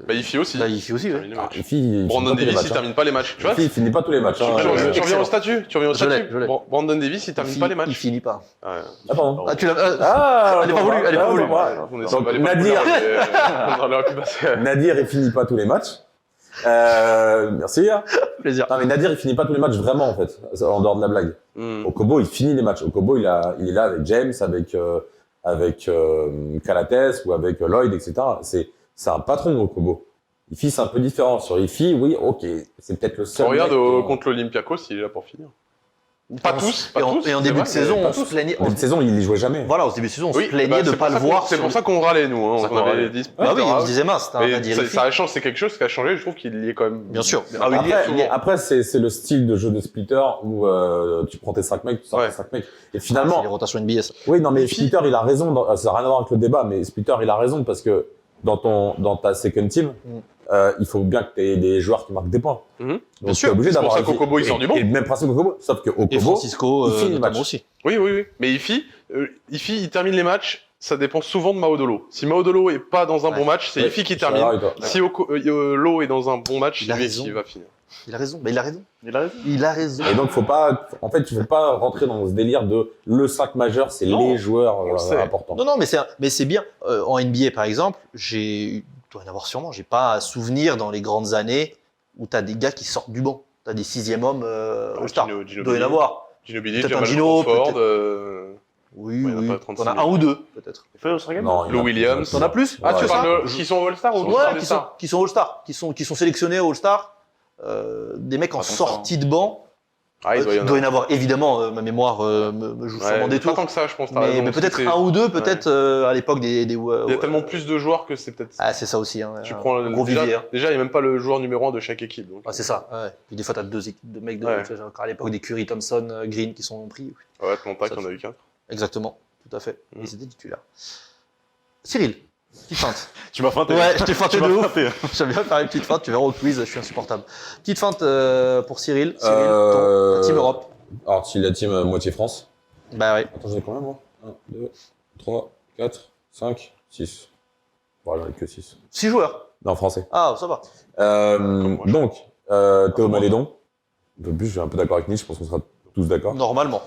bah Ifi aussi. Là, Ifi aussi, Il ouais. termine le Ah, match. il Brandon finit pas tous les Davis, matchs, il hein. termine pas les matchs. Tu vois, Il finit pas tous les matchs. hein. tu reviens excellent. au statut. Tu reviens au Je l'ai, statut. je l'ai. Brandon Davis, il termine pas les Il match. finit pas. Ouais. Ah, pardon. Ah, tu l'as. Ah, Elle est pas voulue, elle est pas voulue. On est Donc, sur le Nadir. On aurait pu passer. Nadir, il finit pas tous les matchs. Merci. hein. Plaisir. Non, mais Nadir, il finit pas tous les matchs vraiment, en fait, en dehors de la blague. Hmm. Okobo, il finit les matchs. Okobo, il est là avec James, avec Calates ou avec Lloyd, etc. C'est un patron, Okobo. Ifi, c'est un peu différent. Sur Ifi, oui, ok, c'est peut-être le seul. Regarde mec, contre l'Olympiakos, il est là pour finir. Pas tous, pas Et en, tous. et en c'est début vrai, de saison, mais pas on se tous. plaignait. En début de saison, il y jouait jamais. Voilà, au début de saison, on Oui, se plaignait bah, de c'est pas pour le ça voir. qu'on- C'est sur pour ça qu'on râlait, nous. Hein. C'est ça On qu'on avait râlait. dit. Bah oui, grave. on se disait mince, c'était un Mais Nadir Ifi. ça a changé, c'est quelque chose qui a changé. Je trouve qu'il y est quand même. Bien sûr. Ah oui, il y est souvent. Après, c'est le style de jeu de splitter où tu prends tes 5 mecs, tu sors Ouais. tes 5 mecs. Et C'est finalement, les rotations NBA, ça. oui, non, mais Ifi- Splitter, il a raison. Ça n'a rien à voir avec le débat, mais Splitter, il a raison parce que dans ta second team, il faut bien que tu aies des joueurs qui marquent des points. Mhm. Donc, Bien tu sûr. es obligé C'est pour d'avoir ça qu'Okobo, il sort du banc. Et le même principe qu'Okobo, sauf que Et Okobo, Francisco, il finit le notamment match. aussi. Oui. Mais Ifi, il termine les matchs. Ça dépend souvent de Maodolo. Si Maodolo est pas dans un Ouais. bon match, c'est Ouais, Ifi qui je suis d'accord termine. avec toi. Si Lo est dans un bon match, Il a c'est lui raison. qui va finir. Il a raison. Bah, il a raison. Il a raison. Il a raison. Et donc, il faut pas rentrer dans ce délire de le 5 majeur, c'est Non, les joueurs on le sait. importants. Non, mais c'est bien. En NBA, par exemple, il doit y en avoir sûrement. J'ai pas à souvenir dans les grandes années où tu as des gars qui sortent du banc. Tu as des 6e hommes All-Star. Gino Il doit y en avoir. Ginobili, Peut-être un Jamal Gino, Crawford, Oui, Ouais, il y en a oui. pas 36 T'en as 000. un ou deux, peut-être. Il fait le All-Star Game? Non, il y en Lou a- Williams. T'en as plus Ah, tu Ouais. parles qui sont All-Star ou Ouais, All-Star qui sont All-Star, qui sont sélectionnés au All-Star. Des mecs en Pas tant que sortie de banc. Ah, il doit y en Il doit y en avoir. avoir, évidemment, ma mémoire me joue sûrement des Pas tours. tant que ça, je pense. t'as Mais, raison. peut-être C'est- un ou deux, peut-être à l'époque des Il y a tellement plus de joueurs que c'est peut-être. Ah, c'est ça aussi. Hein, Tu un prends gros déjà, vivier. Hein. déjà, il n'y a même pas le joueur numéro 1 de chaque équipe. Donc. Ah, c'est ça. Ouais. Puis des fois, tu as deux équipes de mecs de, Ouais. tu vois, encore à l'époque des Curry, Thompson, Green qui sont pris. Ouais, Atlanta, Ça, qui en a eu qu'un. Exactement, tout à fait. Mm. Ils étaient titulaires. Cyril, petite feinte. Tu m'as feinté. Ouais, je t'ai feinté Tu de m'as ouf. feinté. J'avais bien faire une petite feinte, tu verras au quiz, je suis insupportable. Petite feinte pour Cyril. Cyril, Euh, ton Team Europe. Alors, si la team moitié France. Bah oui. Attends, j'en ai combien, moi 1, 2, 3, 4, 5, 6. Bon, j'en ai que 6. 6 joueurs. Non, français. Ah, ça va. moi, Donc, Théo Malédon. De plus, je suis un peu d'accord avec Nick, je pense qu'on sera tous d'accord. Normalement.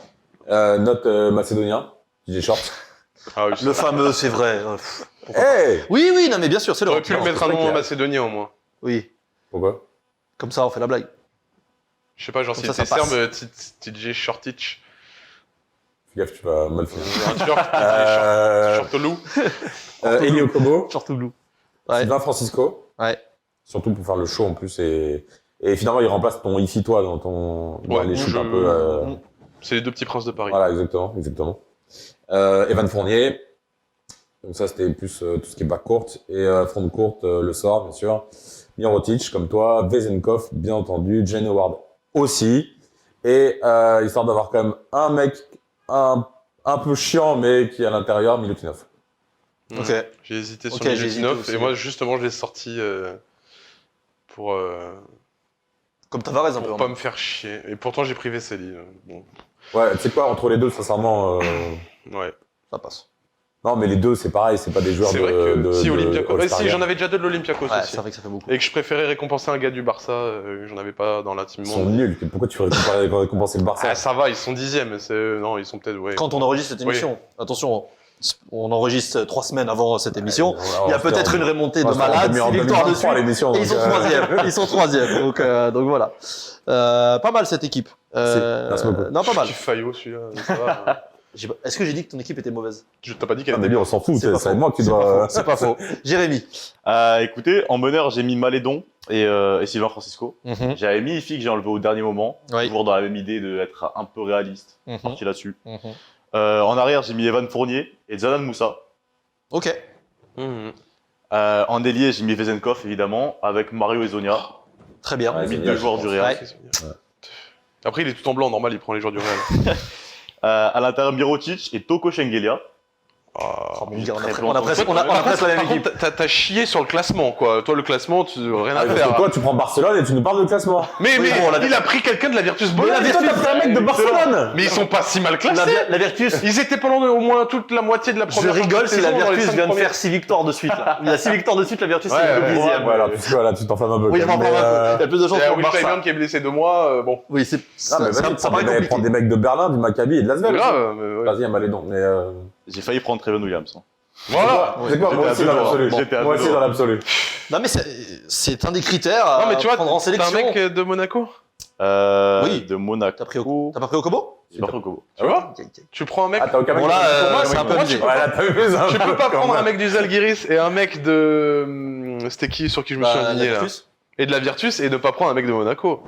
Notre macédonien, DJ Short. Ah oui, Le fameux, c'est vrai. Hey Oui, oui, non, mais bien sûr, c'est T'aurais le. pu lui mettre un nom en macédonien au moins. Oui. Pourquoi Comme ça, on fait la blague. Je sais pas, genre Comme si ça t'es passe. serbe, TJ Shortich. Fais gaffe, tu vas mal finir. Shortolou. Elio Kobo, Chortoglou. Ouais. Sylvain Francisco. Ouais. Surtout pour faire le show en plus. Et finalement, il remplace ton ici toi dans ton dans Ouais, les shoots je- un peu. C'est les deux petits princes de Paris. Voilà, exactement. Evan Fournier. Donc ça, c'était plus tout ce qui est backcourt. Et front court, le sort, bien sûr. Mirotic, comme toi. Vezenkov, bien entendu. Jane Howard aussi. Et histoire d'avoir quand même un mec un peu chiant, mais qui est à l'intérieur, Milutinov. Mm. Ok. J'ai hésité sur Ok, j'ai hésité Milutinov aussi. et moi justement je l'ai sorti pour Comme Tavares un peu. pour hein. pas me faire chier. Et pourtant j'ai pris Vesely. Bon, Ouais, tu sais quoi, entre les deux, sincèrement... ouais. Ça passe. Non, mais les deux, c'est pareil, c'est pas des joueurs C'est vrai que si de Olympiakos. Ouais, All-Star si Game. j'en avais déjà deux de l'Olympiakos Ouais, aussi. c'est vrai que ça fait beaucoup. Et que je préférais récompenser un gars du Barça, j'en avais pas dans la team Ils sont monde. nuls. Pourquoi tu veux récompenser le Barça Ah, ça va, ils sont 10e. Non, ils sont peut-être. Ouais. Quand on enregistre cette émission, attention, on enregistre 3 semaines avant cette émission. Il y a peut-être une remontée de malades, 6 victoires de suite. l'émission. Et ils sont troisième. Ils sont troisième. Donc voilà. Pas mal cette équipe. Merci beaucoup. Non, pas mal. Petit Fayot celui-là. Ça va. Est-ce que j'ai dit que ton équipe était mauvaise? Je t'as pas dit qu'elle Ah, mais était lui, on s'en fout, C'est pas c'est faux. moi que tu C'est dois... pas faux. C'est pas faux. Jérémy. Écoutez, en meneur, j'ai mis Malédon et Sylvain Francisco. J'avais mis Ifi que j'ai enlevé au dernier moment, Oui. toujours dans la même idée d'être un peu réaliste, Mhm. parti là-dessus. En arrière, j'ai mis Evan Fournier et Zanan Moussa. Ok. Mhm. En ailier, j'ai mis Vezenkov, évidemment, avec Mario et Zonia. Très bien. Ouais, J'ai mis génial, deux joueurs du Real. Ouais. Après, il est tout en blanc, normal, il prend les joueurs du Real. À l'intérieur, Mirotic et Toko Shengelia. Ah. Oh, mon gars, très on a presque on a presque la même Par équipe. contre, t'as chié sur le classement, quoi. Toi, le classement, rien à Parce faire. que toi, tu prends Barcelone et tu nous parles de classement. Mais Oui, bon, il a pris quelqu'un de la Virtus Mais Bologne. toi, t'as pris un mec de Barcelone. Mais ils sont pas si mal classés. La Virtus. Ils étaient pendant au moins toute la moitié de la Je première rigole partie de si la saison, dans les Virtus 5 vient de premières. faire 6 victoires de suite. Là. Il y a 6 victoires de suite, la Virtus, Ouais, c'est le ouais, dixième. Voilà, là, tu t'enflammes un peu. Oui, je quand m'en même, prends un mais, peu. Il y a plus de chances Il y a pour Will Barça. Clyburn qui est blessé 2 mois, bon. Oui, c'est Ah, mais ça vas-y, paraît prends compliqué. des mecs de Berlin, du Maccabi et de Lasvel. C'est grave, mais ouais. Vas-y, un Malédon. Mais J'ai failli prendre Treven Williams. hein. Voilà. c'est quoi, moi J'étais aussi à dans deux l'absolu. doigts. J'étais à Moi deux aussi doigts. dans l'absolu. Non, mais c'est un des critères à Non, mais tu vois, prendre en t'as un sélection. mec de Monaco. Oui. De Monaco. T'as pris au Kobo? J'ai pas pris au Kobo. Tu vois Tu prends un mec. Ah, t'as aucun mec Bon, là, de- moi, Ouais, c'est un peu moi, abusé. tu peux- Ouais, là, t'as vu, c'est un Tu peu peux pas quand prendre un même. mec du Zalgiris et un mec de. C'était qui sur qui je me suis Bah, indigné la là Virtus. Et de la Virtus et de pas prendre un mec de Monaco.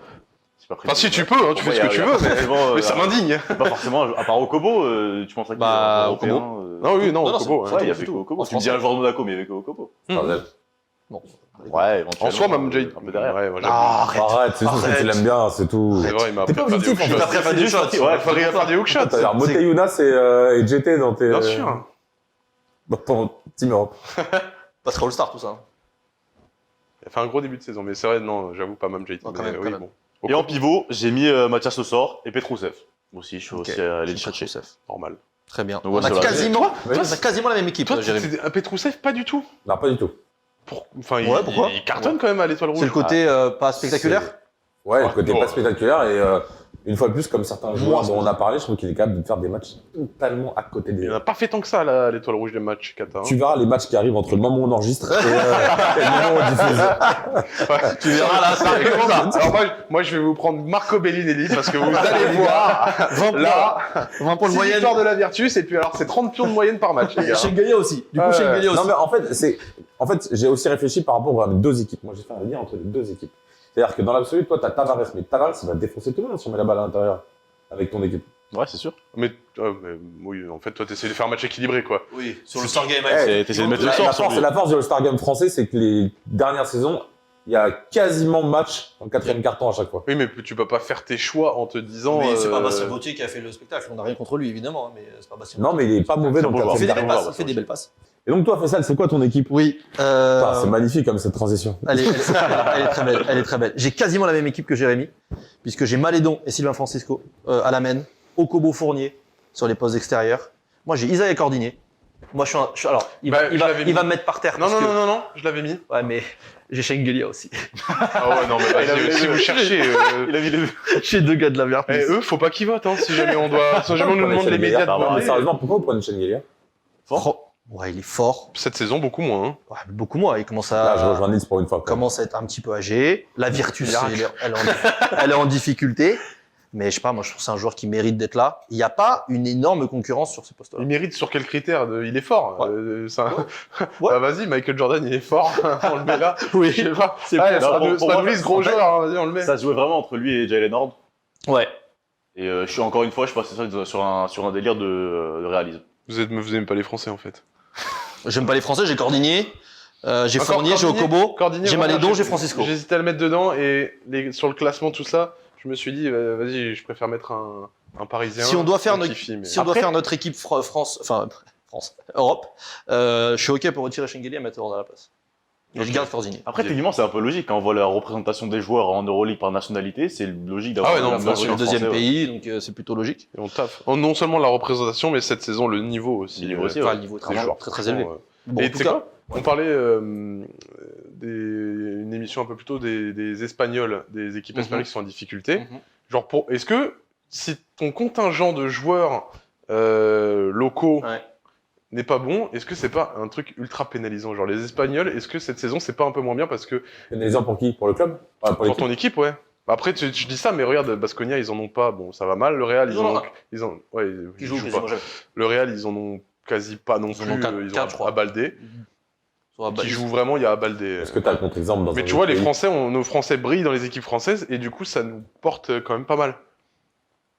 J'ai pas pris Enfin, de- si tu peux, hein, tu fais ce que tu veux, mais ça m'indigne. Pas forcément, à part au Kobo, tu penserais qu'il Bah, est au européen, Non, oui, non, Non, non, Kobo, c'est- ouais. Ouais, il y a c'est fait tout. qu'au Kobo. En Tu me dis un français. joueur de Monaco, mais il y avait qu'au Kobo. Bordel. Bon. Ouais, En soi, même Jay. un peu derrière. Ouais, moi, Ah, Arrête, c'est tout, Arrête. tu l'aimes bien, c'est tout. C'est vrai, il m'a T'es appris pas à faire des objectif, en hook fait. shots. Après, pas du shot. Ouais, il fallait faire des hook shots. T'as l'air Moté Younas et JT dans tes... Bien sûr. Dans ton Team Europe. Pas très All-Star tout ça. Il a fait un gros début de saison, mais c'est vrai, non, j'avoue pas même JT. Non, quand mais même, oui, quand bon. Et en pivot, j'ai mis Mathias Ossor et Petrousev. Aussi, je suis aussi allé le chercher. Normal. Très bien. Donc, On a voilà, quasiment, Oui. on a quasiment la même équipe, Toi, Jérémy. c'est un Petrousev, pas du tout. Non, pas du tout. Enfin, Ouais, pourquoi il cartonne quand même à l'Étoile Rouge. C'est le côté pas spectaculaire. Ouais, le côté Ouais. pas spectaculaire et une fois de plus, comme certains joueurs dont on a parlé, je trouve qu'il est capable de faire des matchs totalement à côté Il des... en a pas fait tant que ça, là, à l'Étoile Rouge des matchs, Kata. hein. Tu verras les matchs qui arrivent entre le moment où on enregistre et le moment où on diffuse. Tu verras là, ça arrive comme ça. Alors moi, je vais vous prendre Marco Bellinelli parce que vous allez voir 20 là, 20 points de 6 moyenne. victoires de la Virtus et puis alors c'est 30 pions de moyenne par match, les gars. Chez Gaïa aussi. Du coup, Ouais. chez Gaïa aussi. Non mais en fait, j'ai aussi réfléchi par rapport à mes deux équipes. Moi, j'ai fait un lien entre les deux équipes. C'est-à-dire que dans l'absolu, toi, t'as Tavares, mais Tavares, il va défoncer tout le monde si on met la balle à l'intérieur avec ton équipe. Ouais, c'est sûr. Mais oui, en fait, toi, t'essayes de faire un match équilibré, quoi. Oui, sur le Star Game. T'essaies de mettre le La sort sur force, lui. la force du All-Star Game français, c'est que les dernières saisons, il y a quasiment match en quatrième carton à chaque fois. Oui, mais tu peux pas faire tes choix en te disant. Mais c'est pas Bastien Gauthier qui a fait le spectacle. On n'a rien contre lui, évidemment, hein, mais c'est pas Bastien. Non, mais il est pas mauvais dans le beau joueur. Il fait quatrième des belles carton. passes. Il fait des belles passes. Et donc toi, Faisal, c'est quoi ton équipe? Oui. Putain, c'est magnifique comme cette transition. Elle est très belle. Elle est très belle. J'ai quasiment la même équipe que Jérémy, puisque j'ai Malédon et Sylvain Francisco à la main, Okobo Fournier, sur les postes extérieurs. Moi, j'ai Isaiah Cordigné. Moi, alors, il Bah, je l'avais mis. va me mettre par terre. Non, parce non, que- non, non, non, je l'avais mis. Ouais, mais j'ai Shengelia aussi. Ah ouais, non, mais vas-y, si vous cherchez. Il a mis les deux. J'ai 2 gars de la Vertus. Eux, faut pas qu'ils votent, hein, si jamais on doit. Si jamais on nous Prenez demande les Shengelia. médias de Ah, voter. sérieusement, pourquoi vous prenez Shengelia? Ouais, il est fort. Cette saison, beaucoup moins. Hein. Ouais, beaucoup moins. Il commence Là, je à, rejoins Nils pour une fois. commence à être un petit peu âgé. La Virtus, Miracle. elle est en difficulté. Mais je sais pas, moi, je trouve que c'est un joueur qui mérite d'être là. Il n'y a pas une énorme concurrence sur ce poste-là. Il mérite sur quel critère Il est fort. Ouais. Ouais. Bah, vas-y, Michael Jordan, il est fort. On le met là. Oui. Je sais pas. C'est Ah, pour- pour Spanulis, moi, gros en fait, joueur. Hein, vas-y, on le met. Ça se jouait vraiment entre lui et Jalen Horde. Ouais. Et je suis encore une fois, je suis passé sur un délire de réalisme. Vous aimez pas les Français, en fait. J'aime pas les Français, j'ai Cordigné, j'ai Encore Fournier, j'ai Cordigné, Okobo, Cordigné, j'ai vraiment, Malédon, j'ai Francisco. J'hésitais à le mettre dedans et sur le classement, tout ça, je me suis dit, vas-y, je préfère mettre un Parisien. Si on doit faire un notre, Kifi, mais- si on doit faire notre équipe France, Europe, je suis ok pour retirer Shengelia et mettre Horde à la place. Et je garde Cordigné. Après, techniquement, c'est un peu logique. Quand on voit la représentation des joueurs en Euroleague par nationalité, c'est logique Ah ouais, non, la bien C'est sûr, le deuxième Français, ouais. pays, donc c'est plutôt logique. Et on taffe. Oh, non seulement la représentation, mais cette saison, le niveau aussi. Le niveau aussi, Enfin, ouais. le niveau est des joueurs. très élevé. Ouais. Bon, Et en tu tout sais cas, quoi On parlait une émission un peu plus tôt des Espagnols, des équipes Mhm. espagnoles qui sont en difficulté. Mhm. Genre, est-ce que si ton contingent de joueurs locaux Ouais. n'est pas bon, est-ce que c'est pas un truc ultra pénalisant? Genre, les Espagnols, est-ce que cette saison, c'est pas un peu moins bien parce que Pénalisant pour qui? Pour le club? Pour pour l'équipe? ton équipe, ouais. Après, tu dis ça, mais regarde, Basconia, ils en ont pas. Bon, ça va mal. Le Real, Ils en ont un. ouais, qui ils joue jouent quasiment pas. jamais. Le Real, ils en ont quasi pas non Ils en plus. ont quatre- Ils ont quatre, je crois. Abaldé. Soit Qui joue vraiment, il y a Abaldé. Est-ce que t'as un contre-exemple dans Mais un tu vois, autre les pays? Français, nos Français brillent dans les équipes françaises et du coup, ça nous porte quand même pas mal.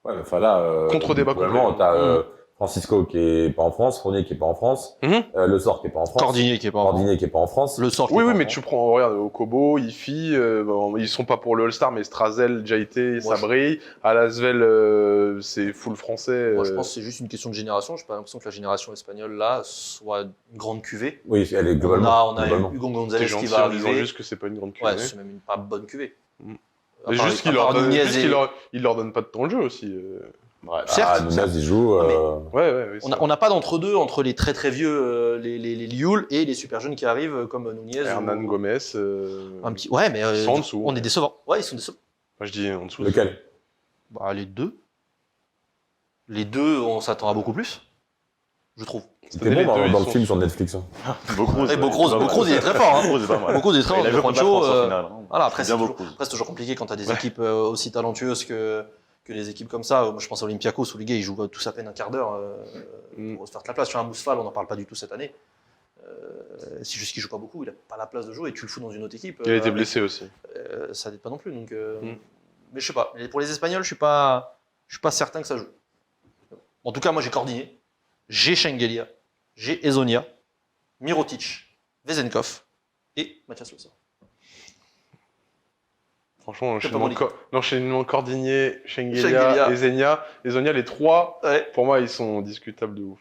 Ouais, mais enfin là, Contre débat globalement, complet. t'as Francisco qui est pas en France, Fournier qui est pas en France, Mhm. Le Sort qui est pas en France, Cordigné qui est pas en Cordigné qui est pas en France. Le sort qui Oui, est oui, pas mais en tu prends, regarde, Okobo, Ifi, bon, ils sont pas pour le All-Star, mais Strazel, Jaité, ça je- brille. À Lasvel, c'est full français. Moi, je pense que c'est juste une question de génération. Je n'ai pas l'impression que la génération espagnole, là, soit une grande cuvée. Oui, elle est globalement. On a globalement. Hugo T'es Gonzalez qui gentil va en disant arriver. juste que c'est pas une grande cuvée. Ouais, c'est même une pas bonne cuvée. Mm. À Mais part- juste à qu'il part leur donne, Nunez juste et- qu'il leur donne pas de temps de jeu aussi. Ouais. Certes, Ah, Nunez, il joue. mais- Ouais, c'est On n'a pas d'entre-deux entre les très très vieux, les Lioul, et les super jeunes qui arrivent comme Nunez. Hernan ou- Gomez. Un petit... Ouais, mais Ils sont en dessous. on est décevants. Ouais, ils sont décevants. Moi, je dis en dessous. Lequel? Bah, les deux. Les deux, on s'attend à beaucoup plus, je trouve. C'était Les bon deux, dans ils le sont- film sur Netflix. Hein. Bocruz, Et Bocruz, il est très fort. Hein. Bocruz est pas mal. Bocruz est très Il a fort. joué contre la Juancho, France en finale. hein. Voilà, après, c'est bien toujours, Bocruz. après, c'est toujours compliqué quand tu as des équipes aussi talentueuses que les équipes comme ça. Moi, je pense à Olympiakos où les gars ils jouent tous à peine un quart d'heure pour se faire la place. Sur un Mousfal, on n'en parle pas du tout cette année. C'est juste qu'il joue pas beaucoup, il n'a pas la place de jouer et tu le fous dans une autre équipe. Il a été blessé aussi. Ça n'aide pas non plus. Donc, Mm. Mais je sais pas. Et pour les Espagnols, je suis pas certain que ça joue. En tout cas, moi j'ai Cordigné, j'ai Shengelia, j'ai Ezonia, Mirotic, Vezenkov et Mathias Lossard. Franchement, C'est pas mon l'enchaînement Cordigné, Shengelia. Shengelia et Zenia. Et Zonia, les trois, Ouais. pour moi, ils sont discutables de ouf.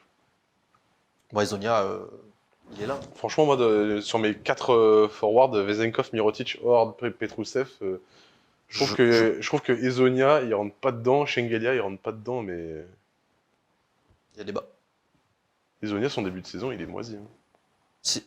Bon, Ezonia, il est là. Franchement, moi, sur mes 4 forwards, Vezenkov, Mirotic, Horde, Petrousev, je trouve que Ezonia, il rentre pas dedans. Shengelia, il rentre pas dedans, mais Il y a débat. Ezonia, son début de saison, il est moisi. Hein.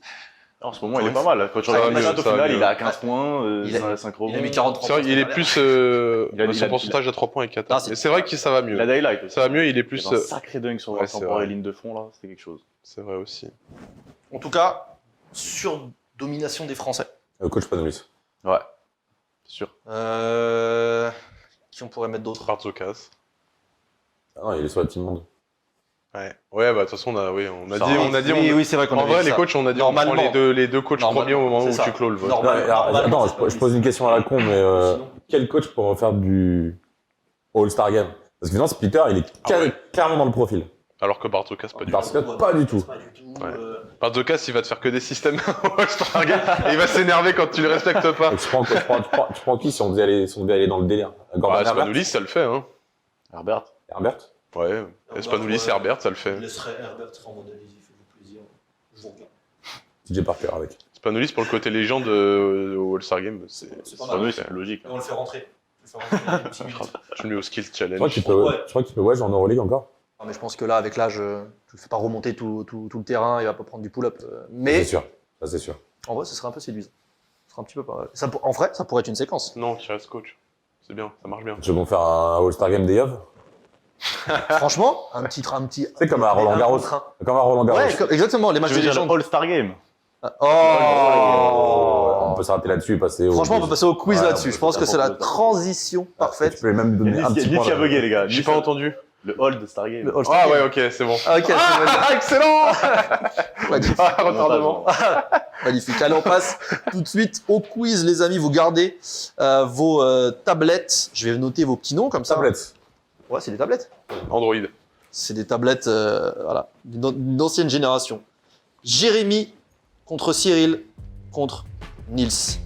En ce moment, il est pas mal. Quand tu Ça va regardes mieux, le au ça va final, mieux. il a 15 points, Il a- 5 Il a mis 43 C'est vrai, points, il est ça va plus. Il a- son pourcentage à 3 points et 4. Ah, c'est- Mais c'est vrai que ça va mieux. Il a daylight aussi. Ça va mieux, il est Il plus. a un sacré dunk sur Ouais, la c'est temporaire vrai. ligne de fond, là. C'était quelque chose. C'est vrai aussi. En tout cas, sur domination des Français. Coach Panoulis. Ouais. C'est sûr. Qui on pourrait mettre d'autres Barzokas. Ah non, il est sur la team monde. Ouais, bah de toute façon, on a Oui, on- oui, c'est vrai qu'on En avait vrai, dit les ça. coachs, on a dit on prend Normalement. les deux coachs Normalement, premiers au moment c'est où ça. tu clôt le vote. Non, Non, alors, normalement, attends, je pose une question à la con, mais Sinon. quel coach pourrait faire du All-Star Game? Parce que finalement, Splitter, il est clairement dans le profil. Alors que Barzokas, pas du tout. Parce que pas du tout. Pas du tout. Ouais. Barzokas, il va te faire que des systèmes au All-Star Game et il va s'énerver quand tu le respectes pas. Donc, tu prends qui si on devait aller dans le délire? Gordon Bah, Herbert? Spanoulis, ça le fait, hein. Herbert. Herbert? Ouais, Spanoulis et Herbert, ça le fait. Je laisserai Herbert en mode allez-y, faites-vous plaisir. Je vous regarde. TJ Parker avec. Spanoulis, pour le côté légende au All-Star Game, c'est C'est ça pas mal. le C'est fait. logique. Et on le fait rentrer. Je le fais rentrer dans les petits minutes. Tu le mets au Skills Je crois Challenge. qu'il peut, Ouais. je crois qu'il peut jouer en Euroleague encore. Mais je pense que là, avec l'âge, tu ne fais pas remonter tout le terrain, il va pas prendre du pull-up. C'est Mais sûr. Ça, c'est sûr. en vrai, ce serait un peu séduisant. Ce serait un petit peu pas mal. En vrai, ça pourrait être une séquence. Non, qui reste coach. C'est bien, ça marche bien. Tu veux qu'on faire un All-Star Game des Yov? Franchement, un petit. C'est comme à Roland Garros. Comme à Roland Garros. Ouais, exactement, les matchs Je de veux dire légende. All-Star Game. On peut s'arrêter là-dessus et passer au. Franchement, on peut passer au quiz Ouais, là-dessus. Je pense que c'est la n'importe quoi. transition Tu parfaite. peux même donner un petit Nice point. qui a là. bugué, les gars. J'ai pas entendu. Le All Star Game. Le All-Star Ah Game. ouais, ok, c'est bon. Ah, ok, c'est validé. Excellent. Magnifique. Retardement. Magnifique. Allez, on passe tout de suite au quiz, les amis. Vous gardez vos tablettes. Je vais noter vos petits noms comme ça. Tablette. Ouais, c'est des tablettes. Android. C'est des tablettes voilà, d'une ancienne génération. Jérémy contre Cyril contre Nils.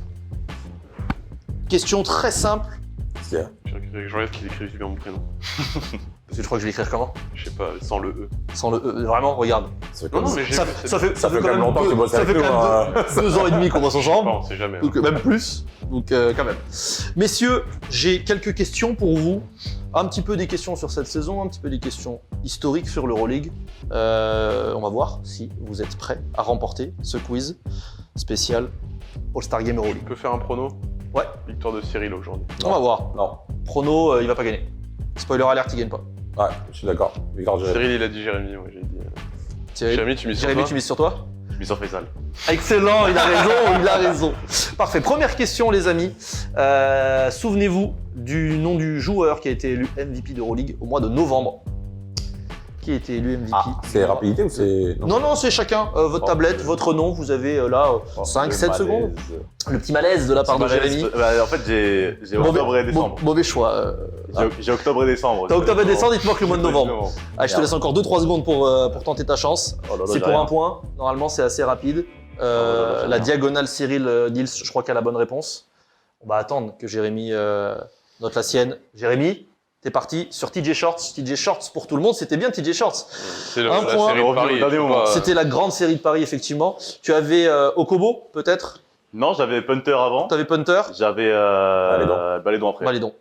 Question très simple. Qu'est-ce qu'il y a? Je rêve qu'il écrive bien mon prénom. Parce que je crois que je vais l'écrire comment? Je sais pas, sans le E. Sans le E. Vraiment, regarde. C'est Non, comme non, mais j'ai Ça, vu, c'est ça bien. fait, Ça fait quand quand même longtemps que tu bosses ça avec fait nous, quand même 2 ans et demi qu'on bosse ensemble. Bon, on sait jamais. Donc même plus. Donc quand même. Messieurs, j'ai quelques questions pour vous. Un petit peu des questions sur cette saison, un petit peu des questions historiques sur l'Euroleague. On va voir si vous êtes prêts à remporter ce quiz spécial All-Star Game Je Euroleague. peux faire un prono? Ouais. Victoire de Cyril aujourd'hui. On va voir. Non. Prono, il va pas gagner. Spoiler alert, il gagne pas. Ouais, je suis d'accord. Victor Jérémy. Cyril, il a dit Jérémy, moi j'ai dit. Cyril, Jérémy, tu mises sur Jérémy, toi? tu mises sur toi? Je suis sur Faisal. Excellent, il a raison, il a raison. Parfait. Première question, les amis. Souvenez-vous du nom du joueur qui a été élu MVP d'Euroleague au mois de novembre. Qui a été élu MVP? C'est rapidité ou c'est. Non, c'est chacun. Votre Oh, tablette, c'est- votre nom. Vous avez là 5-7 secondes. Le petit malaise de la part de Jérémy. En fait, j'ai octobre et décembre. Mauvais choix. J'ai octobre et décembre. T'as octobre et décembre, il te manque le mois de novembre. Exactement. Allez, je te laisse encore 2-3 secondes pour tenter ta chance. Oh là là, C'est j'ai pour rien. un point. Normalement, c'est assez rapide. j'ai La rien. diagonale Cyril Nils, je crois qu'elle a la bonne réponse. On va attendre que Jérémy note la sienne. Jérémy, t'es parti sur TJ Shorts. TJ Shorts pour tout le monde, c'était bien TJ Shorts. C'est Un la point. série de Paris. Au dernier je peux moment. pas- C'était la grande série de Paris, effectivement. Tu avais Okobo, peut-être. Non, j'avais Punter avant. T'avais Punter. J'avais Balédon après. Balédon.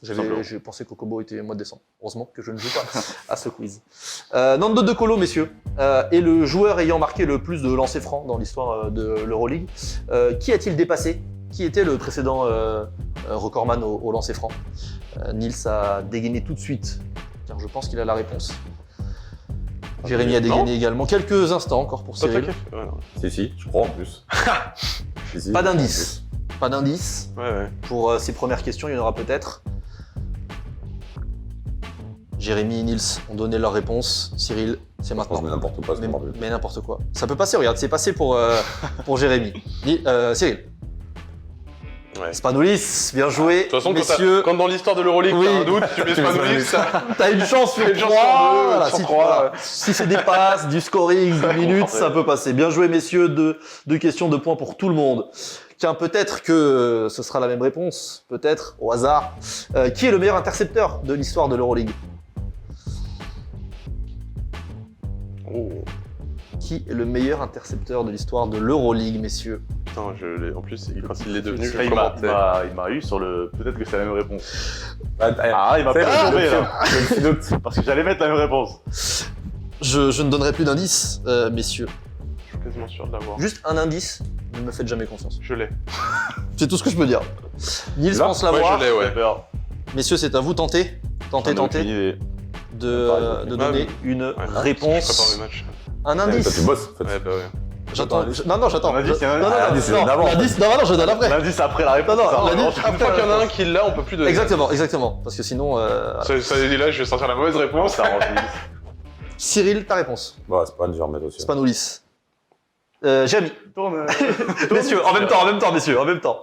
Simplement. J'ai pensé qu'Okobo était au mois de décembre. Heureusement que je ne joue pas à ce quiz. Nando De Colo, messieurs, est le joueur ayant marqué le plus de lancers francs dans l'histoire de l'Euroleague. Qui a-t-il dépassé? Qui était le précédent recordman au lancer franc? Nils a dégainé tout de suite, car je pense qu'il a la réponse. Jérémy a dégainé également. Quelques instants encore pour Toi, Cyril. t'inquiète. Ouais, non. Si, je crois en plus. Si, Pas d'indice. Pas d'indice. Ouais. Pour ces premières questions, il y en aura peut-être. Jérémy et Nils ont donné leur réponse. Cyril, c'est Je pense maintenant. mais n'importe quoi, c'est Mais, marrant. mais n'importe quoi. Ça peut passer, regarde, c'est passé pour Jérémy. Cyril. Ouais. Spanoulis, bien joué. De toute façon, messieurs, quand dans l'histoire de l'Euroleague, Oui. t'as un doute, tu mets Spanoulis. t'as une chance sur Une chance 3. sur deux, Voilà, sur si, trois. voilà. Si c'est des passes, du scoring, des minutes, ça peut passer. Bien joué, messieurs. Deux questions, 2 points pour tout le monde. Tiens, peut-être que ce sera la même réponse, peut-être au hasard. Qui est le meilleur intercepteur de l'histoire de l'Euroleague? Oh, Qui est le meilleur intercepteur de l'histoire de l'Euroleague, messieurs? putain, en plus, quand il est devenu, C'est je Il m'a- commentais. il m'a eu sur le. Peut-être que c'est la même réponse. Ah, Il m'a c'est fait le tomber petit là. le petit doute. Parce que j'allais mettre la même réponse. Je ne donnerai plus d'indices, messieurs. Je suis quasiment sûr de l'avoir. Juste un indice, ne me faites jamais confiance. Je l'ai. C'est tout ce que je peux dire. Nils Là pense Ouais, l'avoir. je l'ai, ouais. J'ai peur. Messieurs, c'est à vous, tentez. J'en ai aucune Tentez idée. de Pareil, donner une Ouais, réponse. Je prépare le match. Un Toi, tu indice. bosses, en fait. Ouais, bah ouais. J'attends. Non, j'attends. Un indice, il y a un Non, non, indice. non, L'indice, c'est d'avant. l'indice, non, je donne après. L'indice après la réponse. Non, non, ça, l'indice- vraiment, Une fois qu'il y en a un qui l'a, on peut plus donner. Exactement. Parce que sinon. Ça est là, je vais sortir la mauvaise réponse. ça arrange. Cyril, ta réponse. Ouais, c'est pas une, je vais remettre aussi. Spanoulis. Jérémy. Tourne. Messieurs, en même temps, messieurs, en même temps.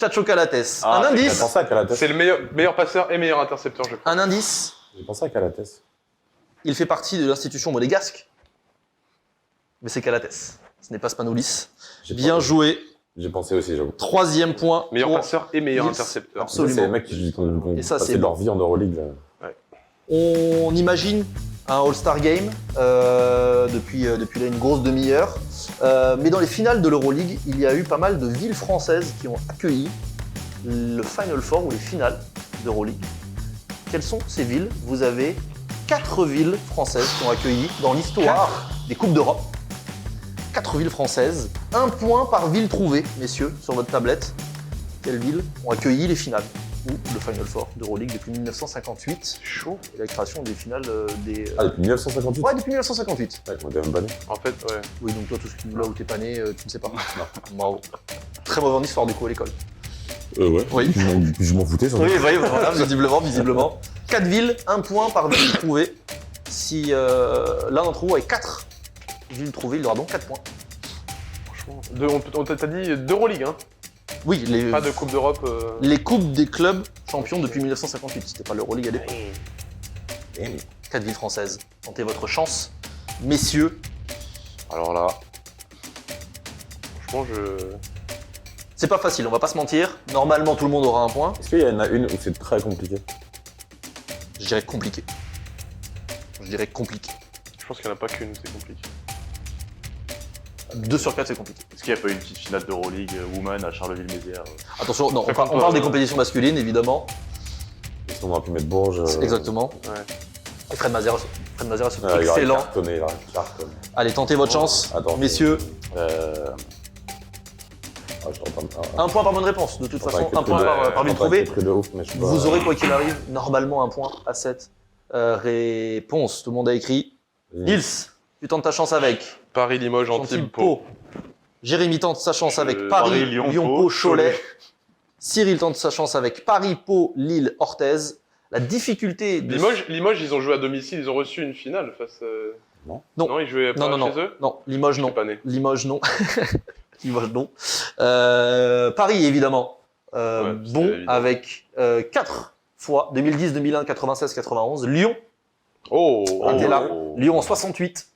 Chacho Calates. Ah, Un J'ai indice. pensé à Calates. C'est le meilleur passeur et meilleur intercepteur, je crois. Un indice. J'ai pensé à Calates. Il fait partie de l'institution monégasque. Mais c'est Calates. Ce n'est pas Spanoulis. J'ai Bien pensé- joué. J'ai pensé aussi, j'avoue. 3e point. Meilleur pour- passeur et meilleur Nils. intercepteur. Absolument. Ça, c'est les mecs qui ont Et ça, passé c'est leur vie en Euroleague. Là. On imagine un All-Star Game depuis là une grosse demi-heure. Mais dans les finales de l'Euroleague, il y a eu pas mal de villes françaises qui ont accueilli le Final Four ou les finales d'Euroleague. Quelles sont ces villes? Vous avez 4 villes françaises qui ont accueilli dans l'histoire des Coupes d'Europe. 4 villes françaises, 1 point par ville trouvée, messieurs, sur votre tablette. Quelles villes ont accueilli les finales ou le Final Four d'Euroleague depuis 1958 Chaud. et la création des finales des... Ah, depuis 1958 Ouais, depuis 1958. Ouais, on était même pas né. En fait, ouais. Oui, donc toi, tout ce qui là où t'es pas né, tu ne sais pas. Bravo. Très mauvais en histoire du coup à l'école. Ouais. Oui. Je m'en foutais, surtout. Oui, voilà, visiblement. 4 villes, 1 point par ville trouvée. Si l'un d'entre vous a 4 villes trouvées, il aura donc 4 points. Franchement. On t'a dit d'Euroleague, hein. Oui, Pas de Coupe d'Europe. les coupes des clubs champions depuis 1958. C'était pas l'Euroleague à l'époque. 4 villes françaises. Tentez votre chance, messieurs. Alors là. Franchement, C'est pas facile, on va pas se mentir. Normalement, tout le monde aura un point. Est-ce qu'il y en a une où c'est très compliqué? Je dirais compliqué. Je pense qu'il n'y en a pas qu'une où c'est compliqué. 2 sur 4, c'est compliqué. Est-ce qu'il n'y a pas eu une petite finale d'Euroleague Woman à Charleville-Mézières Attention, non, on 53, parle des compétitions masculines, évidemment. Est-ce qu'on aurait pu mettre Bourges? Exactement. Ouais. Et Fred Mazera, c'est Il aurait excellent. cartonné, il aurait cartonné. Allez, tentez votre chance, Attends, messieurs. Je t'entends. 1 point par bonne réponse. De toute façon, 1 point par ville ville trouvée. de ouf, mais je sais pas. Vous aurez, quoi qu'il arrive, normalement 1 point à cette réponse. Tout le monde a écrit. Nils, tu tentes ta chance avec Paris-Limoges, Antibes, Pau. Jérémy tente sa chance avec Paris, Paris, Lyon, Lyon, Pau, Pau, Cholet. Cholet. Cyril tente sa chance avec Paris, Pau, Lille, Orthez. La difficulté de... Limoges, ils ont joué à domicile, ils ont reçu une finale face. Non. Non, ils jouaient pas Non. chez eux. Non, Limoges, Je non. suis pas né. Limoges, non. Limoges, non. Paris, évidemment. Ouais, Bon, c'est évident. avec 4 fois, 2010, 2001, 96, 91. Lyon, Oh, était là. oh. Lyon en 68.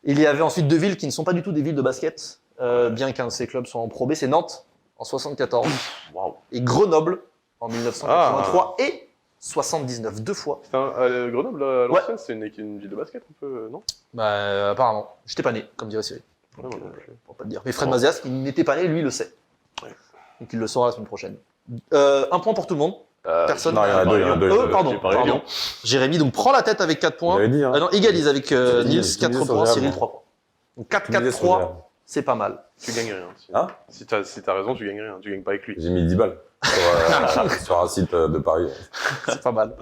Il y avait ensuite 2 villes qui ne sont pas du tout des villes de basket, bien qu'un de ces clubs soit en Pro B, c'est Nantes en 74 Waouh. et Grenoble en 1983 et 79, 2 fois. Grenoble, à l'ancienne, c'est une ville de basket un peu, non? Bah, apparemment. J'étais pas né, comme dirait Cyril. Ouais, moi non plus. Pour pas le dire. Mais Fred Mazias, il n'était pas né, lui, il le sait. Ouais. Donc il le saura la semaine prochaine. 1 point pour tout le monde. Personne. Non, il y en a deux, il y en a deux. Pardon, J'ai parlé pardon. Lyon. Jérémy, donc prends la tête avec 4 points. J'avais dit, hein. Non, égalise avec J'ai dit, Nils, j'ai 4 dit sur points, Gérard, Cyril, moi. 3 points. Donc Tu disais sur 4-4-3, Gérard. c'est pas mal. Tu gagnes rien. Hein? Si t'as raison, tu gagnes rien. Tu gagnes pas avec lui. J'ai mis 10 balles sur un site de Paris. C'est pas mal.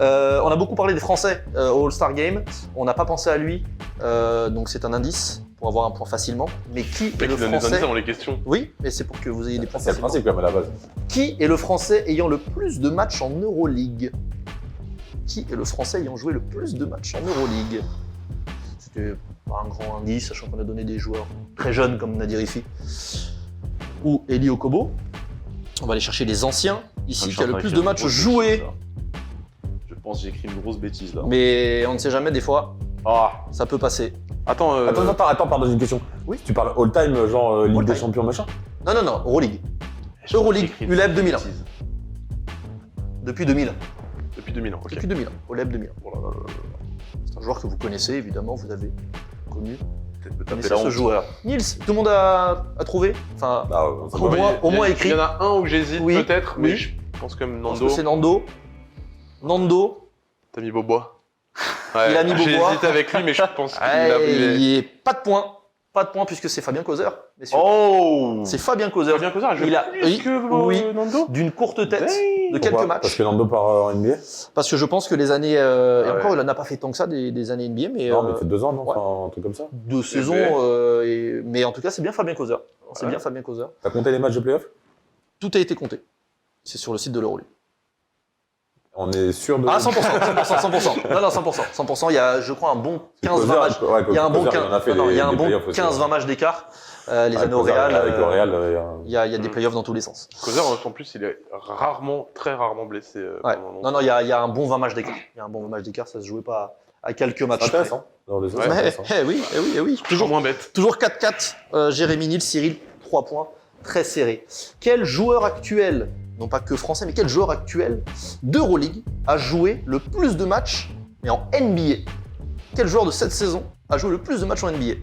On a beaucoup parlé des Français au All-Star Game. On n'a pas pensé à lui, donc c'est un indice pour avoir un point facilement. Mais qui est Mec, le qui donne des indices Français avant les questions. Oui, mais c'est pour que vous ayez des points C'est le facilement. principe quand même à la base. Qui est le Français ayant le plus de matchs en Euroleague? Qui est le Français ayant joué le plus de matchs en Euroleague? C'était pas un grand indice, sachant qu'on a donné des joueurs très jeunes comme Nadir Ifi ou Eli Okobo. On va aller chercher les anciens. Ici, qui a le plus de matchs joués. Je pense que j'ai écrit une grosse bêtise là. Mais on ne sait jamais, des fois, Ah, ça peut passer. Attends, Attends, pardon, j'ai une question. Oui. Tu parles all-time, genre Ligue All des time. Champions, machin? Non, Euroleague. Euroleague, ULEB 2001. Depuis 2001. depuis 2000 ans, ok. Depuis 2001. ULEB 2001. Oh là là là là. C'est un joueur que vous connaissez, évidemment, vous avez connu. Peut-être me taper Connaissez la ce honte. joueur. Nils, tout le monde a trouvé? Enfin, Ah, Au moins- au moins écrit. Il y en a un où j'hésite Oui, peut-être, oui. mais je pense quand même je pense Nando. que c'est Nando. Nando. T'as mis Bobois. Ouais, Il a mis j'ai Bobois. hésité avec lui, mais je pense qu'il a Il pris. y est pas de points. Pas de points puisque c'est Fabien Causeur, messieurs. Oh. C'est Fabien Causeur. Fabien Causeur, je Il a- plus oui, que oui. Nando. D'une courte tête, Dang. de quelques matchs. Parce que Nando part en NBA? Parce que je pense que les années. Et ouais. encore, il n'en a pas fait tant que ça des années NBA, mais. Non, mais il fait 2 ans, non? ouais. Enfin, un truc comme ça. 2 saisons. ben. Mais en tout cas, c'est bien Fabien Causeur. C'est Ouais. bien Fabien Causeur. T'as compté les matchs de playoff? Tout a été compté. C'est sur le site de l'Euroleague. On est sûr de. Ah, 100%. Non, 100%. 100%. Il y a, je crois, un bon 15-20 matchs. Ouais, Il y a un bon Causeur, il en a fait il y a un des bon playoffs aussi. 15-20 matchs d'écart. Les Avec années au Causeur, Real. Avec le Real, Il y a des Mm. playoffs dans tous les sens. Causeur, en plus, il est rarement, très rarement blessé. Ouais. pendant longtemps. Non, il y a un bon 20 matchs d'écart. Il y a un bon 20 matchs d'écart, ça se jouait pas à quelques matchs. c'est intéressant. Dans des Ouais. c'est près. intéressant. Oui. Toujours moins bête. Toujours 4-4. Jérémy Nils, Cyril, 3 points. Très serré. Quel joueur actuel, non pas que français, mais quel joueur actuel d'Euroleague a joué le plus de matchs, mais en NBA? Quel joueur de cette saison a joué le plus de matchs en NBA?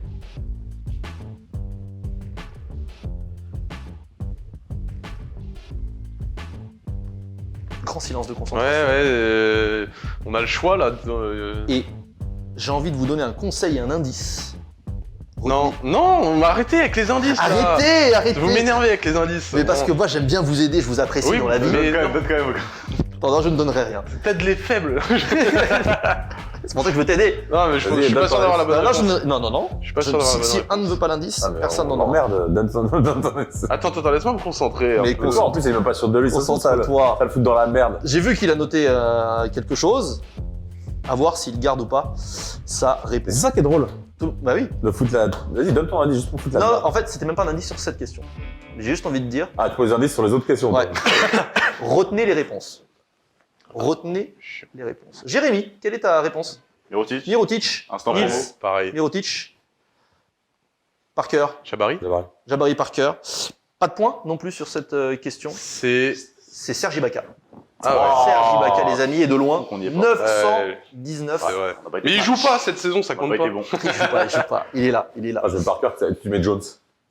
Grand silence de Ouais, concentration. on a le choix là. Et j'ai envie de vous donner un conseil et un indice. Non, on m'a arrêté avec les indices. là. Arrêtez. Vous m'énervez avec les indices. Mais parce Bon. que moi j'aime bien vous aider, je vous apprécie Oui, dans la vie. mais- Donne quand même. Pendant je ne donnerai rien. T'aides les faibles. C'est pour ça que je veux t'aider. Non, mais je Vas-y, suis pas donne sûr ton d'avoir la bonne Non, réponse. non. Je suis pas sûr d'avoir la bonne Si réponse. un ne veut pas l'indice, personne n'en aura. Merde, donne ton. Attends, laisse-moi me concentrer. Mais un peu. En plus, il est même pas sûr de lui, c'est ça, ça Concentre-toi. le fout dans la merde. J'ai vu qu'il a noté quelque chose. À voir s'il garde ou pas sa C'est réponse. ça qui est drôle. Bah oui. De foutre la. Vas-y, donne ton indice juste pour foutre la Non, merde. en fait, c'était même pas un indice sur cette question. J'ai juste envie de dire, Ah, tu poses des indices sur les autres questions. Ouais. toi. retenez les réponses. Retenez les réponses. Jérémy, quelle est ta réponse? Mirotic. Mirotic. Instant Nils. promo. Pareil. Mirotic. Parker. Chabari. C'est vrai. Jabari Parker. Pas de points non plus sur cette question. C'est. C'est Serge Ibaka. Ah ouais. Serge Ibaka, les amis, et de loin. On y est pas. 919. C'est vrai. On a pas été Mais il mal. joue pas cette saison, ça On a compte pas pas. été bon. Il joue pas. Il est là. Ah, je vais par cœur, tu mets Jones.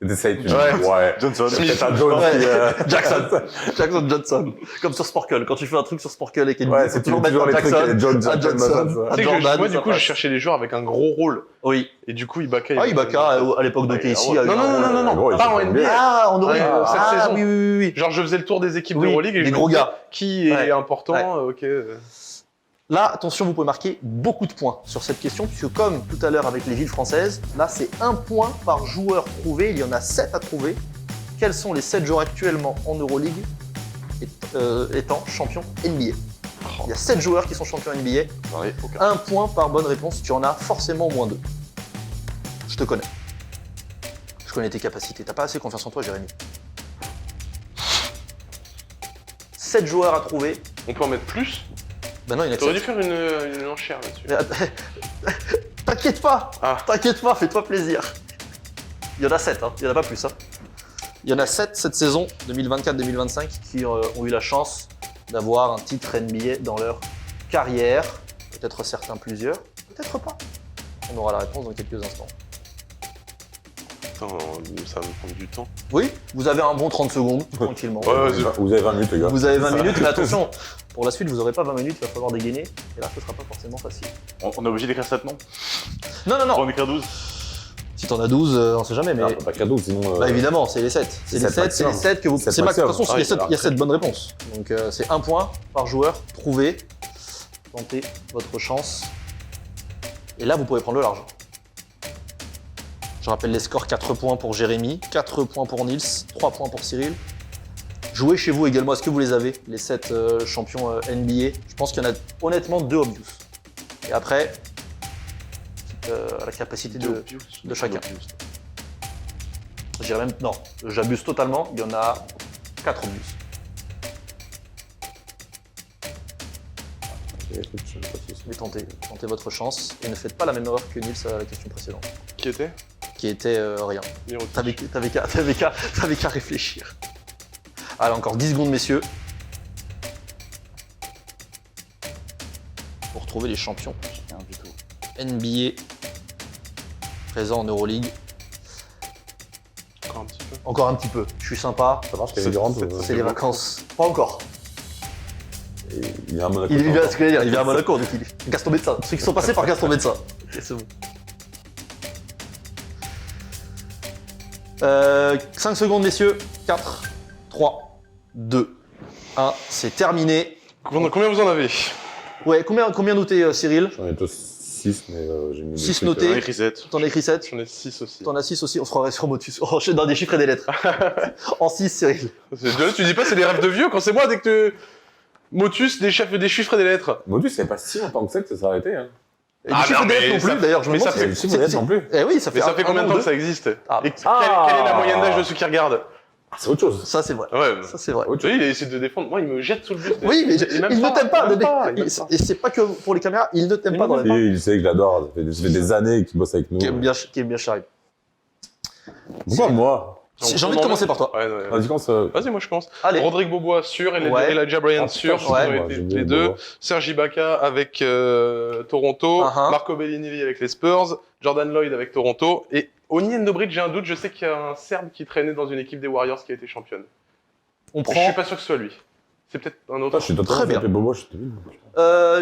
Et t'essayes, tu dis. Ouais. Ouais. Johnson. C'est peut-être un Jones Ouais. qui. Jackson Johnson. Comme sur Sporkle. Quand tu fais un truc sur Sporkle et qu'il Ouais, faut c'est toujours toujours mettre les trucs. Jackson. Jones, à Johnson. Tu sais que Jordan, moi, du ça coup, je passe. cherchais des joueurs avec un gros rôle. Oui. Et du coup, Ibaka. Ah, Ibaka, à l'époque de Ouais, Casey. a eu Non, un non, rôle. non, non, gros, non, il pas joue en pas NBA. bien. Ah, en Euroleague. Ouais, cette Ah, saison. oui. Genre, je faisais le tour des équipes Oui, d'Euroleague et des je gros me disais gars. qui est Ouais. important. Ouais. Ok. Là, attention, vous pouvez marquer beaucoup de points sur cette question, puisque comme tout à l'heure avec les villes françaises, là, c'est 1 point par joueur trouvé. Il y en a 7 à trouver. Quels sont les 7 joueurs actuellement en Euroleague étant champions NBA? Il y a 7 joueurs qui sont champions NBA. J'en ai aucun. 1 point par bonne réponse, tu en as forcément au moins 2. Je te connais. Je connais tes capacités. T'as pas assez confiance en toi, Jérémy. 7 joueurs à trouver. On peut en mettre plus. Ben non, il y en a que T'aurais dû 7. faire une enchère là-dessus. Mais att- T'inquiète pas, Ah. t'inquiète pas, fais-toi plaisir. Il y en a 7, hein. Il y en a pas plus. Hein. Il y en a 7 cette saison 2024-2025 qui ont eu la chance d'avoir un titre NBA dans leur carrière. Peut-être certains plusieurs, peut-être pas. On aura la réponse dans quelques instants. Attends, ça va me prendre du temps. Oui, vous avez un bon 30 secondes, tranquillement. Ouais, vas-y. Vous avez 20 minutes, les gars. Vous avez 20 Ça. minutes, mais attention, pour la suite, vous n'aurez pas 20 minutes, il va falloir dégainer. Et là, ce sera pas forcément facile. On est obligé d'écrire 7 noms. Non, non, On va non. en écrire 12. Si t'en as 12, on sait jamais, mais. Ah, pas cadeau, sinon. Bah évidemment, c'est les 7. C'est les 7, c'est les 7 que vous. C'est C'est max. De toute maximum. façon, il y a Ah, 7, il y a 7 bonnes réponses. Donc c'est 1 point par joueur. Trouvez. Tentez votre chance. Et là, vous pouvez prendre le large. Je rappelle les scores, 4 points pour Jérémy, 4 points pour Nils, 3 points pour Cyril. Jouez chez vous également, est-ce que vous les avez, les 7 champions NBA? Je pense qu'il y en a honnêtement 2 obvious. Et après, la capacité de chacun. Je dirais même, non, j'abuse totalement, il y en a 4 obvious. Mais tentez votre chance et ne faites pas la même erreur que Nils à la question précédente, Qui était qui était rien. Mirotic. T'avais qu'à réfléchir. Allez, encore 10 secondes, messieurs. Pour trouver les champions Rien du tout. NBA présents en Euroleague. Encore un petit peu. Encore un petit peu. Je suis sympa. Ça marche, Kevin Durant. C'est les vacances. Pas encore. Il y a un Monaco. Il vient, ce que j'allais dire, il vient à Monaco, donc il... Gaston Médecin. Ceux qui sont passés par Gaston Médecin. Ok, c'est bon. 5 secondes, messieurs. 4, 3, 2, 1. C'est terminé. Combien vous en avez? Ouais, combien noté, Cyril? J'en ai tous 6, mais j'ai mis. 6 des trucs, notés. J'en ai écrit 7. T'en as écrit 7? J'en ai 6 aussi. T'en as 6 aussi, on se croirait sur Motus. Oh, je suis dans des chiffres et des lettres. En 6, Cyril. Tu dis pas c'est des rêves de vieux quand c'est moi dès que tu... Motus, des chiffres et des lettres. Modus, c'est pas si longtemps que ça s'est arrêté. Hein. Et des Ah, chiffres et non, des lettres mais non ça- plus, d'ailleurs, je me mais demande ça si fait- c'est- Si, modeste non plus. Eh oui, ça fait Mais ça un fait combien an de ou temps deux. que ça existe? Ah, Et bah, quelle est la moyenne d'âge de ceux qui regardent? Ah, c'est autre chose. Ça, c'est vrai. Ouais. Ça, c'est vrai. Autre Tu chose. vois, il essaie de défendre. Moi, il me jette sous le bus. Oui, mais même il ne t'aime pas. même pas, il m'aime Et pas. c'est pas que pour les caméras, il ne t'aime Il pas dans m'aime la Si, il sait que je l'adore. Ça fait des années qu'il bosse avec nous. qui est bien charré. Pourquoi moi? J'ai envie de commencer par toi. Ouais, ouais. Vas-y, commence. Vas-y, moi je commence. Allez. Rodrigue Bobois sûr, et Ouais. Elijah Bryant Ah, sûr, putain, ouais. ils ont j'ai été oublié les le deux. Bobois. Serge Ibaka avec Toronto, Uh-huh. Marco Bellinelli avec les Spurs, Jordan Lloyd avec Toronto, et Oni Endobridge, j'ai un doute, je sais qu'il y a un Serbe qui traînait dans une équipe des Warriors qui a été championne. On Je prend. suis pas sûr que ce soit lui. C'est peut-être un Putain, autre. je suis totalement Très bien. tapé Bobo, je te dis.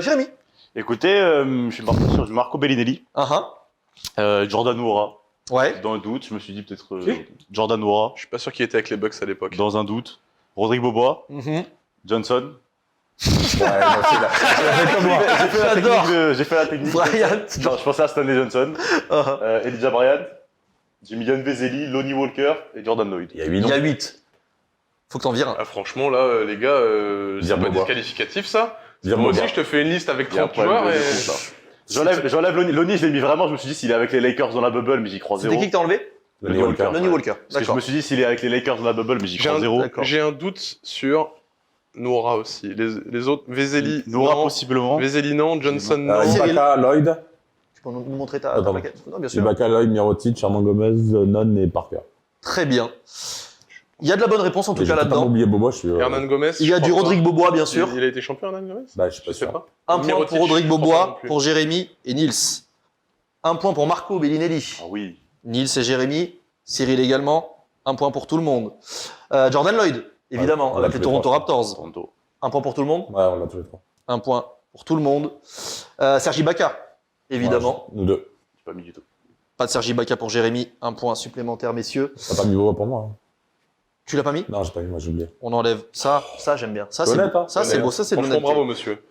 Jérémy. Écoutez, je suis parti sur du Marco Bellinelli, Jordan Noura. Ouais. Dans un doute, je me suis dit peut-être Qui Jordan Noura. Je suis pas sûr qu'il était avec les Bucks à l'époque. Dans un doute, Rodrigue Bobois, Johnson. Ouais, non, c'est là. Tu l'as fait comme moi. J'ai fait la technique. Bryant. Non, je pensais à Stanley Johnson, Elijah Bryant, Jimmy Vesely, Lonnie Walker et Jordan Lloyd. Il y a 8 Il noms. y a 8. Faut que t'en vires un. Ah, franchement, là, les gars, c'est Dire pas Bobois. disqualificatif, ça. Dire Moi Bobois. aussi, je te fais une liste avec Il y a un 30 problème joueurs de et... fond, ça. J'enlève Lonnie. Lonnie, je l'ai mis vraiment, je me suis dit s'il est avec les Lakers dans la bubble, mais j'y crois C'était zéro. qui que t'as enlevé? Lonnie Walker. Lonnie Walker. Parce que je D'accord. me suis dit s'il est avec les Lakers dans la bubble, mais j'y J'ai crois un, zéro. D'accord. j'ai un doute sur Noura aussi. Les autres, Vesely, Noura non. possiblement. Vesely, non. Johnson, non. Cyril. Ibaka, Lloyd. Tu peux nous montrer ta Attends. plaquette? Non, bien sûr. Ibaka, Lloyd, Mirotic, Armand Gomez, Non et Parker. Très bien. Il y a de la bonne réponse en tout Et j'ai cas totalement là-dedans. oublié Bobo, je suis. Hernan Gomez. Il y a je du crois pas. Rodrigue Bobois, bien sûr. Il a été champion, Hernan Gomez? Bah, je suis pas Je sais sûr. pas. Un point Mirotic, pour Rodrigue je crois pas Bobois, non plus. pour Jérémy et Nils. Un point pour Marco Bellinelli. Ah oui. Nils et Jérémy. Cyril également. Un point pour tout le monde. Jordan Lloyd, évidemment, Ouais, on l'a avec les tous les Toronto trois. Raptors. Toronto. Un point pour tout le monde. Ouais, on l'a tous les trois. Un point pour tout le monde. Sergi Ibaka, évidemment. Ouais, nous deux. J'ai pas mis du tout. Pas de Sergi Ibaka pour Jérémy. Un point supplémentaire, messieurs. T'as pas mis Bobo pour moi. Hein. Tu l'as pas mis? Non, j'ai pas mis, moi j'ai oublié. On enlève ça. Ça, j'aime bien. Ça, c'est Honnête, beau. hein. Ça, c'est Honnête. beau. Ça, c'est de Franchement, l'honnêteté. bravo, monsieur.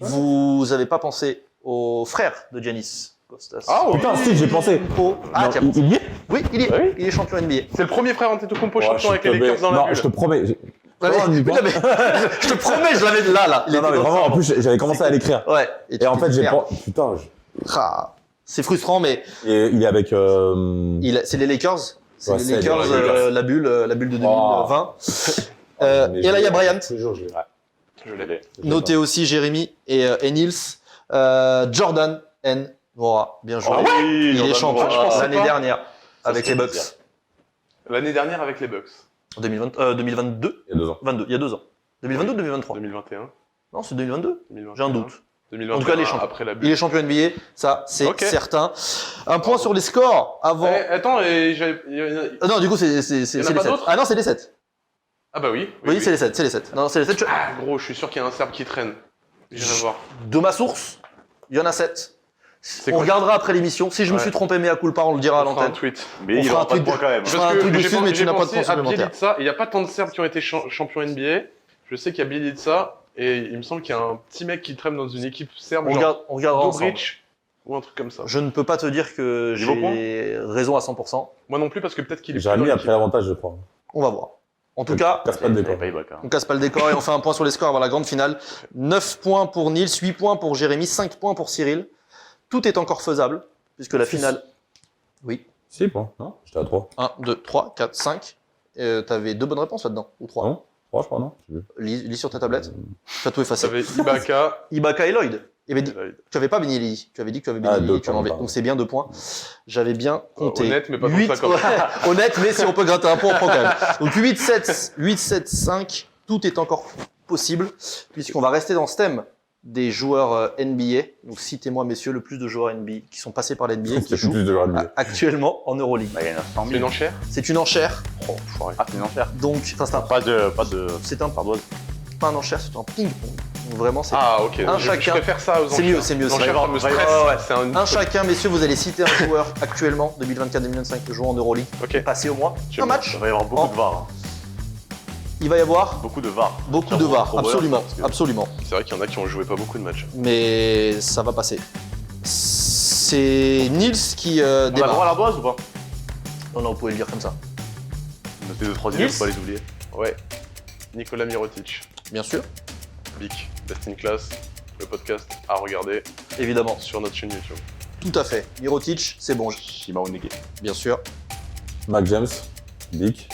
Vous avez pas pensé au frère de Giannis Costas? Ah oui. Putain, si, j'ai pensé. Ah, Non, tiens. il y est. Oui, il est. Oui. Il est champion NBA. C'est le premier frère Antetokounmpo Ouais, champion je avec suis les Lakers tombé. dans la Non, bulle. je te promets. Non, Oh, mais- Nicolas. non, mais- je te promets, je l'avais là. Il Non, non, était mais dans vraiment, ça. en plus, j'avais commencé à l'écrire. Ouais. Et en fait, j'ai pas. pas. Putain, Ah, c'est frustrant, mais et il est avec. c'est les Lakers. C'est Ouais, les c'est Lakers, les Lakers. la bulle de 2020. Mais Et là, il y a Bryant. Tous les jours, je l'ai. Je l'ai. Notez aussi Jérémy et Nils. Jordan N. Noura. Bien joué. Ah ouais Il est Jordan champion Noura, je pensais l'année pas. dernière avec c'est les Bucks. plaisir. L'année dernière avec les Bucks. 2022 Il y a 2 ans. 22, il y a 2 ans. 2022 ou 2023 2021. Non, c'est 2022. 2021. J'ai un doute. 2021, En tout cas, les champions. après la Il bulle. est champion NBA, ça c'est Ok. certain. Un point sur les scores avant. Attends, Non, du coup, c'est y en a les pas 7. d'autres Ah non, c'est les 7. Ah bah oui. Oui, c'est les 7, c'est les 7. Non, c'est les 7. Ah gros, je suis sûr qu'il y a un Serbe qui traîne. J'irai voir. De ma source, il y en a 7. C'est On quoi regardera après l'émission. Si je me Ouais. suis trompé, mais à culpa, on le dira à On fera un l'antenne. tweet. Mais On il fera aura un pas de tweet. points quand même. Je ferai un truc dessus, mais tu n'as pas de points à supplémentaires. Bielitsa. Il n'y a pas tant de Serbes qui ont été champions NBA. Je sais qu'il y a Bielitsa et il me semble qu'il y a un petit mec qui traîne dans une équipe serbe, On genre regardera ensemble. Dobric ou un truc comme ça. Je ne peux pas te dire que Niveau j'ai raison à 100%. Moi non plus parce que peut-être qu'il est J'aurais plus mis dans après l'équipe. l'avantage, je crois. On va voir. En tout cas, Casse pas de décor. Pas Ibaka. on casse pas le décor et on fait un point sur les scores avant la grande finale. 9 points pour Nils, 8 points pour Jérémy, 5 points pour Cyril. Tout est encore faisable, puisque la finale... Oui. 6 points, non? J'étais à 3. 1, 2, 3, 4, 5. T'avais 2 bonnes réponses là-dedans, ou 3. Non 3, je crois, non? Je sais plus. Lis sur ta tablette. Tu as tout effacé. T'avais Ibaka. Ibaka et Lloyd. Eh ben, tu avais pas Benili. Tu avais dit que tu avais Ah, Benili, 2 tu en avais. points, Donc c'est bien 2 points. J'avais bien compté. Honnête, mais pas tant que 8, ça, quand même. honnête, mais si on peut gratter un point, on prend quand même. Donc 8, 7, 5, tout est encore possible, puisqu'on va rester dans ce thème des joueurs NBA. Donc citez-moi, messieurs, le plus de joueurs NBA qui sont passés par l'NBA et qui C'était jouent plus de joueurs NBA. actuellement en Euroleague. Bah, il y en a 100 C'est 000. une enchère. C'est une enchère. Oh, foiré. Ah, c'est une enchère. Donc, enfin, c'est un Pardoise. pas un enchère, c'est un ping-pong. Donc vraiment, c'est Ah ok. Un je chacun. préfère ça aux C'est enchères. mieux, c'est mieux, c'est L'enchère, mieux. ça me stresse. Ouais, ouais. C'est un. un chacun, messieurs. Vous allez citer un joueur actuellement 2024-2025 jouant en Euroleague, Ok. passé au moins Tu un vois, match. Il va y avoir beaucoup de VAR. hein. Il va y avoir Beaucoup de VAR. beaucoup de VAR, absolument, absolument. C'est vrai qu'il y en a qui ont joué pas beaucoup de matchs. Mais ça va passer. C'est Nils qui On a le droit démarre. à l'ardoise ou pas? Non, non, vous pouvez le dire comme ça. Notez 2-3 Nils idées, faut pas les oublier. Ouais. Nicolas Mirotic. Bien sûr, Bic. Best in Class. Le podcast à regarder évidemment. sur notre chaîne YouTube. Tout à fait. Mirotic, c'est bon, Shima Onege. bien sûr. Mac James, Dick,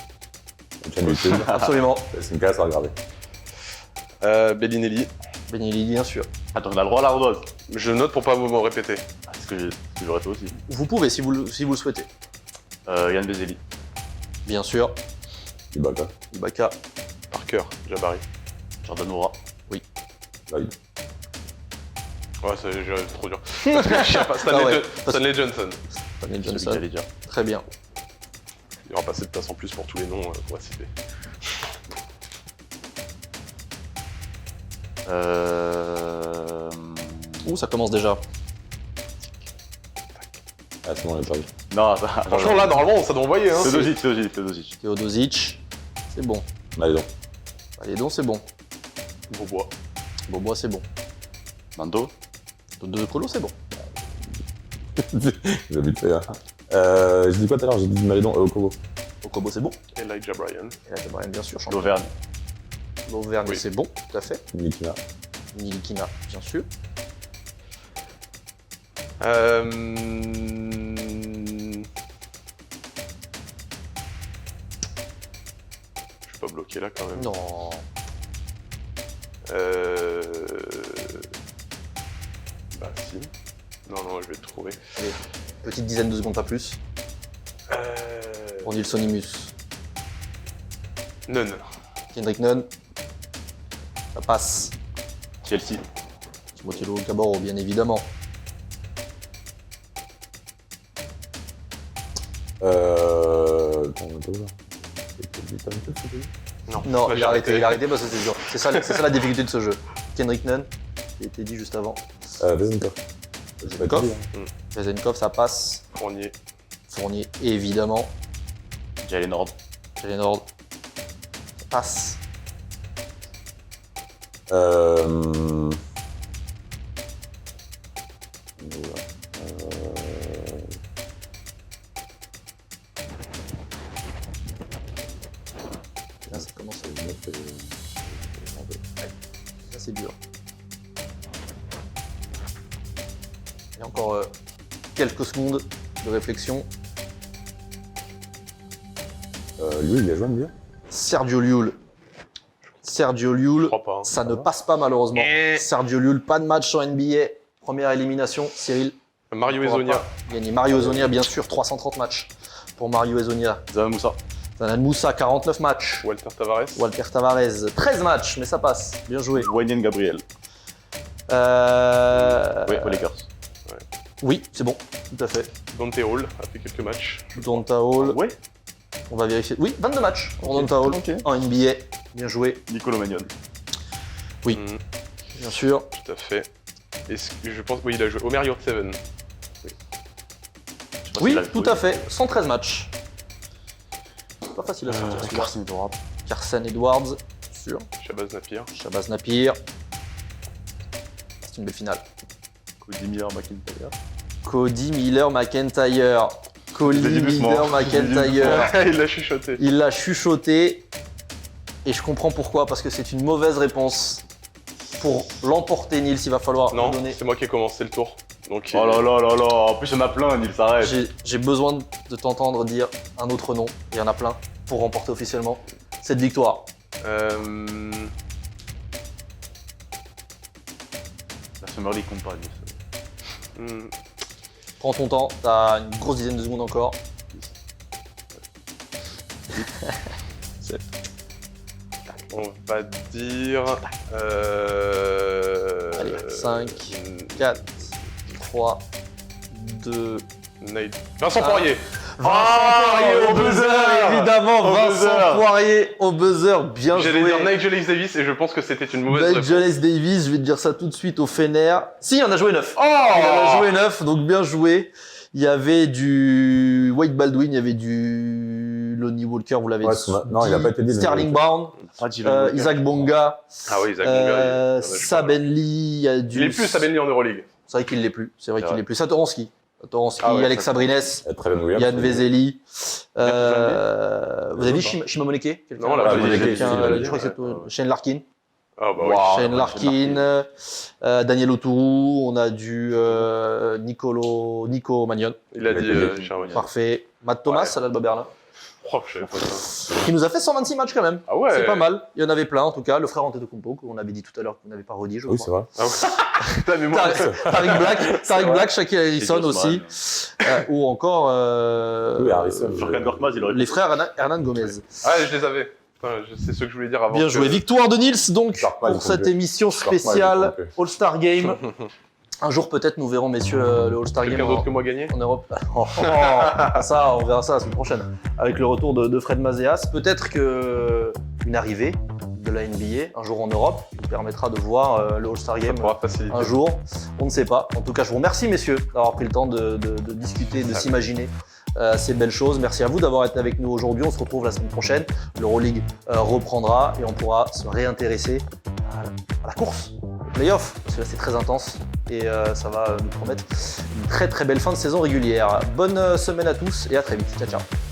chaîne YouTube. Absolument. C'est une casse à regarder. Bellinelli. Benili, bien sûr. Attends, on a le droit à l'ardoise. Je note pour pas vous répéter. Ah, c'est ce que j'aurais fait aussi. Vous pouvez si vous le souhaitez. Yann Bezeli. Bien sûr. Ibaka, Ibaka, Parker. Jabari. Jordan Noura. Lloyd. Ouais, c'est trop dur. Parce que je sais pas. Stanley, Ah ouais. Stanley Johnson. Stanley Celui que Johnson. j'allais dire. Très bien. Il y aura pas assez de place en plus pour tous les noms qu'on va citer. Ouh, ça commence déjà. Ah, c'est bon, on est perdu. Non, Franchement, là, normalement, ça doit envoyer. Hein. Teodosic. Teodosic, c'est bon. Allez donc. Allez donc, c'est bon. Bourbois. Bobois, c'est bon. Mando. De Colo, c'est bon. J'ai vite fait. Hein. J'ai dit quoi tout à l'heure? J'ai dit Malédon, Okobo. Okobo, c'est bon. Elijah Bryan. Et là, Brian, bien sûr. champion. L'Auvergne. L'Auvergne, Oui. c'est bon, tout à fait. Nikina. Nilikina, bien sûr. Je suis pas bloqué là quand même. Non. Bah si. Non, je vais le trouver. Allez, petite dizaine de secondes, pas plus. Pour Nilsson Imus. Non. Kendrick Nunn. Ça passe. Chelsea. Timotilo Cabarro, bien évidemment. Attends, on est où là? Non, Là, il a arrêté parce que c'est dur. C'est ça la difficulté de ce jeu. Kendrick Nunn, qui a été dit juste avant. Vezenkov. Vezenkov. Vezenkov, ça passe. Fournier. Fournier, évidemment. Jalen Nord. Jalen Nord. Ça passe. Là, ça commence à Là, c'est dur. Il y a encore quelques secondes de réflexion. Lui, il a joué à milieu. Sergio Llull. Sergio Je Llull, crois pas. Hein. ça ne passe pas malheureusement. Sergio Llull, pas de match en NBA. Première élimination, Cyril. Mario pourra Ezonia. pas gagner. Mario Ezonia, bien sûr, 330 matchs pour Mario Ezonia. Zaman Moussa. Zanan Moussa, 49 matchs. Walter Tavares. Walter Tavares, 13 matchs, mais ça passe. Bien joué. Wayne Gabriel. Oui, aux Lakers. Oui, c'est bon, tout à fait. Dante Hall a fait quelques matchs. Donta Hall, Ouais. on va vérifier. Oui, 22 matchs pour Donta Hall Ok. en NBA. Bien joué, Nicolo Magnon. Oui. Mhm, bien sûr. tout à fait. Est-ce que je pense. Oui, il a joué. Omer Yurtseven. Oui, tout à fait. 113 matchs. C'est pas facile à sortir. celui-là. Carson Edwards. Carson Edwards, sûr. Shabazz Napier. Shabazz Napier. C'est une belle finale. Cody Miller, McIntyre. Cody Miller McIntyre. Cody Je l'ai dit doucement. Miller McIntyre. Il l'a chuchoté. Il l'a chuchoté. Et je comprends pourquoi, parce que c'est une mauvaise réponse. Pour l'emporter, Nils, il va falloir Non, me donner. c'est moi qui ai commencé le tour. Donc, Oh là là là là. En plus, il y en a plein, il s'arrête. J'ai besoin de t'entendre dire un autre nom. Il y en a plein pour remporter officiellement cette victoire. La Summer League compte pas. hmm, Prends ton temps, t'as une grosse dizaine de secondes encore. on va dire. Allez, 5, 4, 3, 2. Vincent Poirier. Poirier au buzzer, évidemment. Au Vincent buzzer. Poirier au buzzer, bien J'allais joué. dire Nigel Hayes Davis et je pense que c'était une mauvaise réponse. Nigel Hayes Davis, je vais te dire ça tout de suite au Fener. Si, il en a joué 9. Oh Il en a joué 9, donc bien joué. Il y avait du Wade Baldwin, il y avait du Lonnie Walker, vous l'avez Ouais, dit. non, il a pas été dit, Sterling Lonnie Brown, Ah, Dylan Walker. Isaac Bonga, Ah oui, Isaac Bonga. Saben Lee, il y a du... Il est plus Saben Lee en Euroleague. C'est vrai qu'il l'est plus, c'est vrai C'est qu'il vrai. l'est plus. Satoransky, Ah ouais, Alex ça- Sabrines, Treven Williams. Yann Vezeli. Vous avez dit pas. Shima Moneke? Non, on l'a pas dit. Je crois que c'est Shane Larkin. Ah bah oui. Wow. Shane Larkin, Daniel Autourou, on a du Nico Magnon. Il a dit Il a Sherman. Parfait. Matt Thomas Ouais. à l'Alba Berlin. Oh, je savais pas ça. Qui nous a fait 126 matchs quand même. Ah ouais. C'est pas mal. Il y en avait plein en tout cas. Le frère Antetokounmpo qu'on avait dit tout à l'heure qu'on n'avait pas redit, je Oui, c'est crois. vrai. Ah ouais. Putain, mais moi. Tariq Black, Shaquille Harrison Et aussi. Osman. Ou encore Oui, Harrison. Furkan Korkmaz, il aurait les frères Hernan Gomez. Ah, je les avais. Putain, c'est ce que je voulais dire avant. Bien que- joué. Victoire de Nils donc Korkmaz, pour il cette complet. émission Korkmaz, spéciale il complet. All-Star Game. Un jour peut-être nous verrons messieurs le All-Star Game Quelqu'un d'autre que moi gagner en Europe. Ça, on verra ça la semaine prochaine. Avec le retour de Fred Mazeas. Peut-être que une arrivée de la NBA un jour en Europe. permettra de voir le All-Star Ça Game pourra faciliter. un jour. On ne sait pas. En tout cas, je vous remercie, messieurs, d'avoir pris le temps de discuter, de s'imaginer ces belles choses. Merci à vous d'avoir été avec nous aujourd'hui. On se retrouve la semaine prochaine. L'Euroleague reprendra et on pourra se réintéresser à la course, au playoff, parce que là c'est très intense et ça va nous promettre une très très belle fin de saison régulière. Bonne semaine à tous et à très vite. Ciao ciao.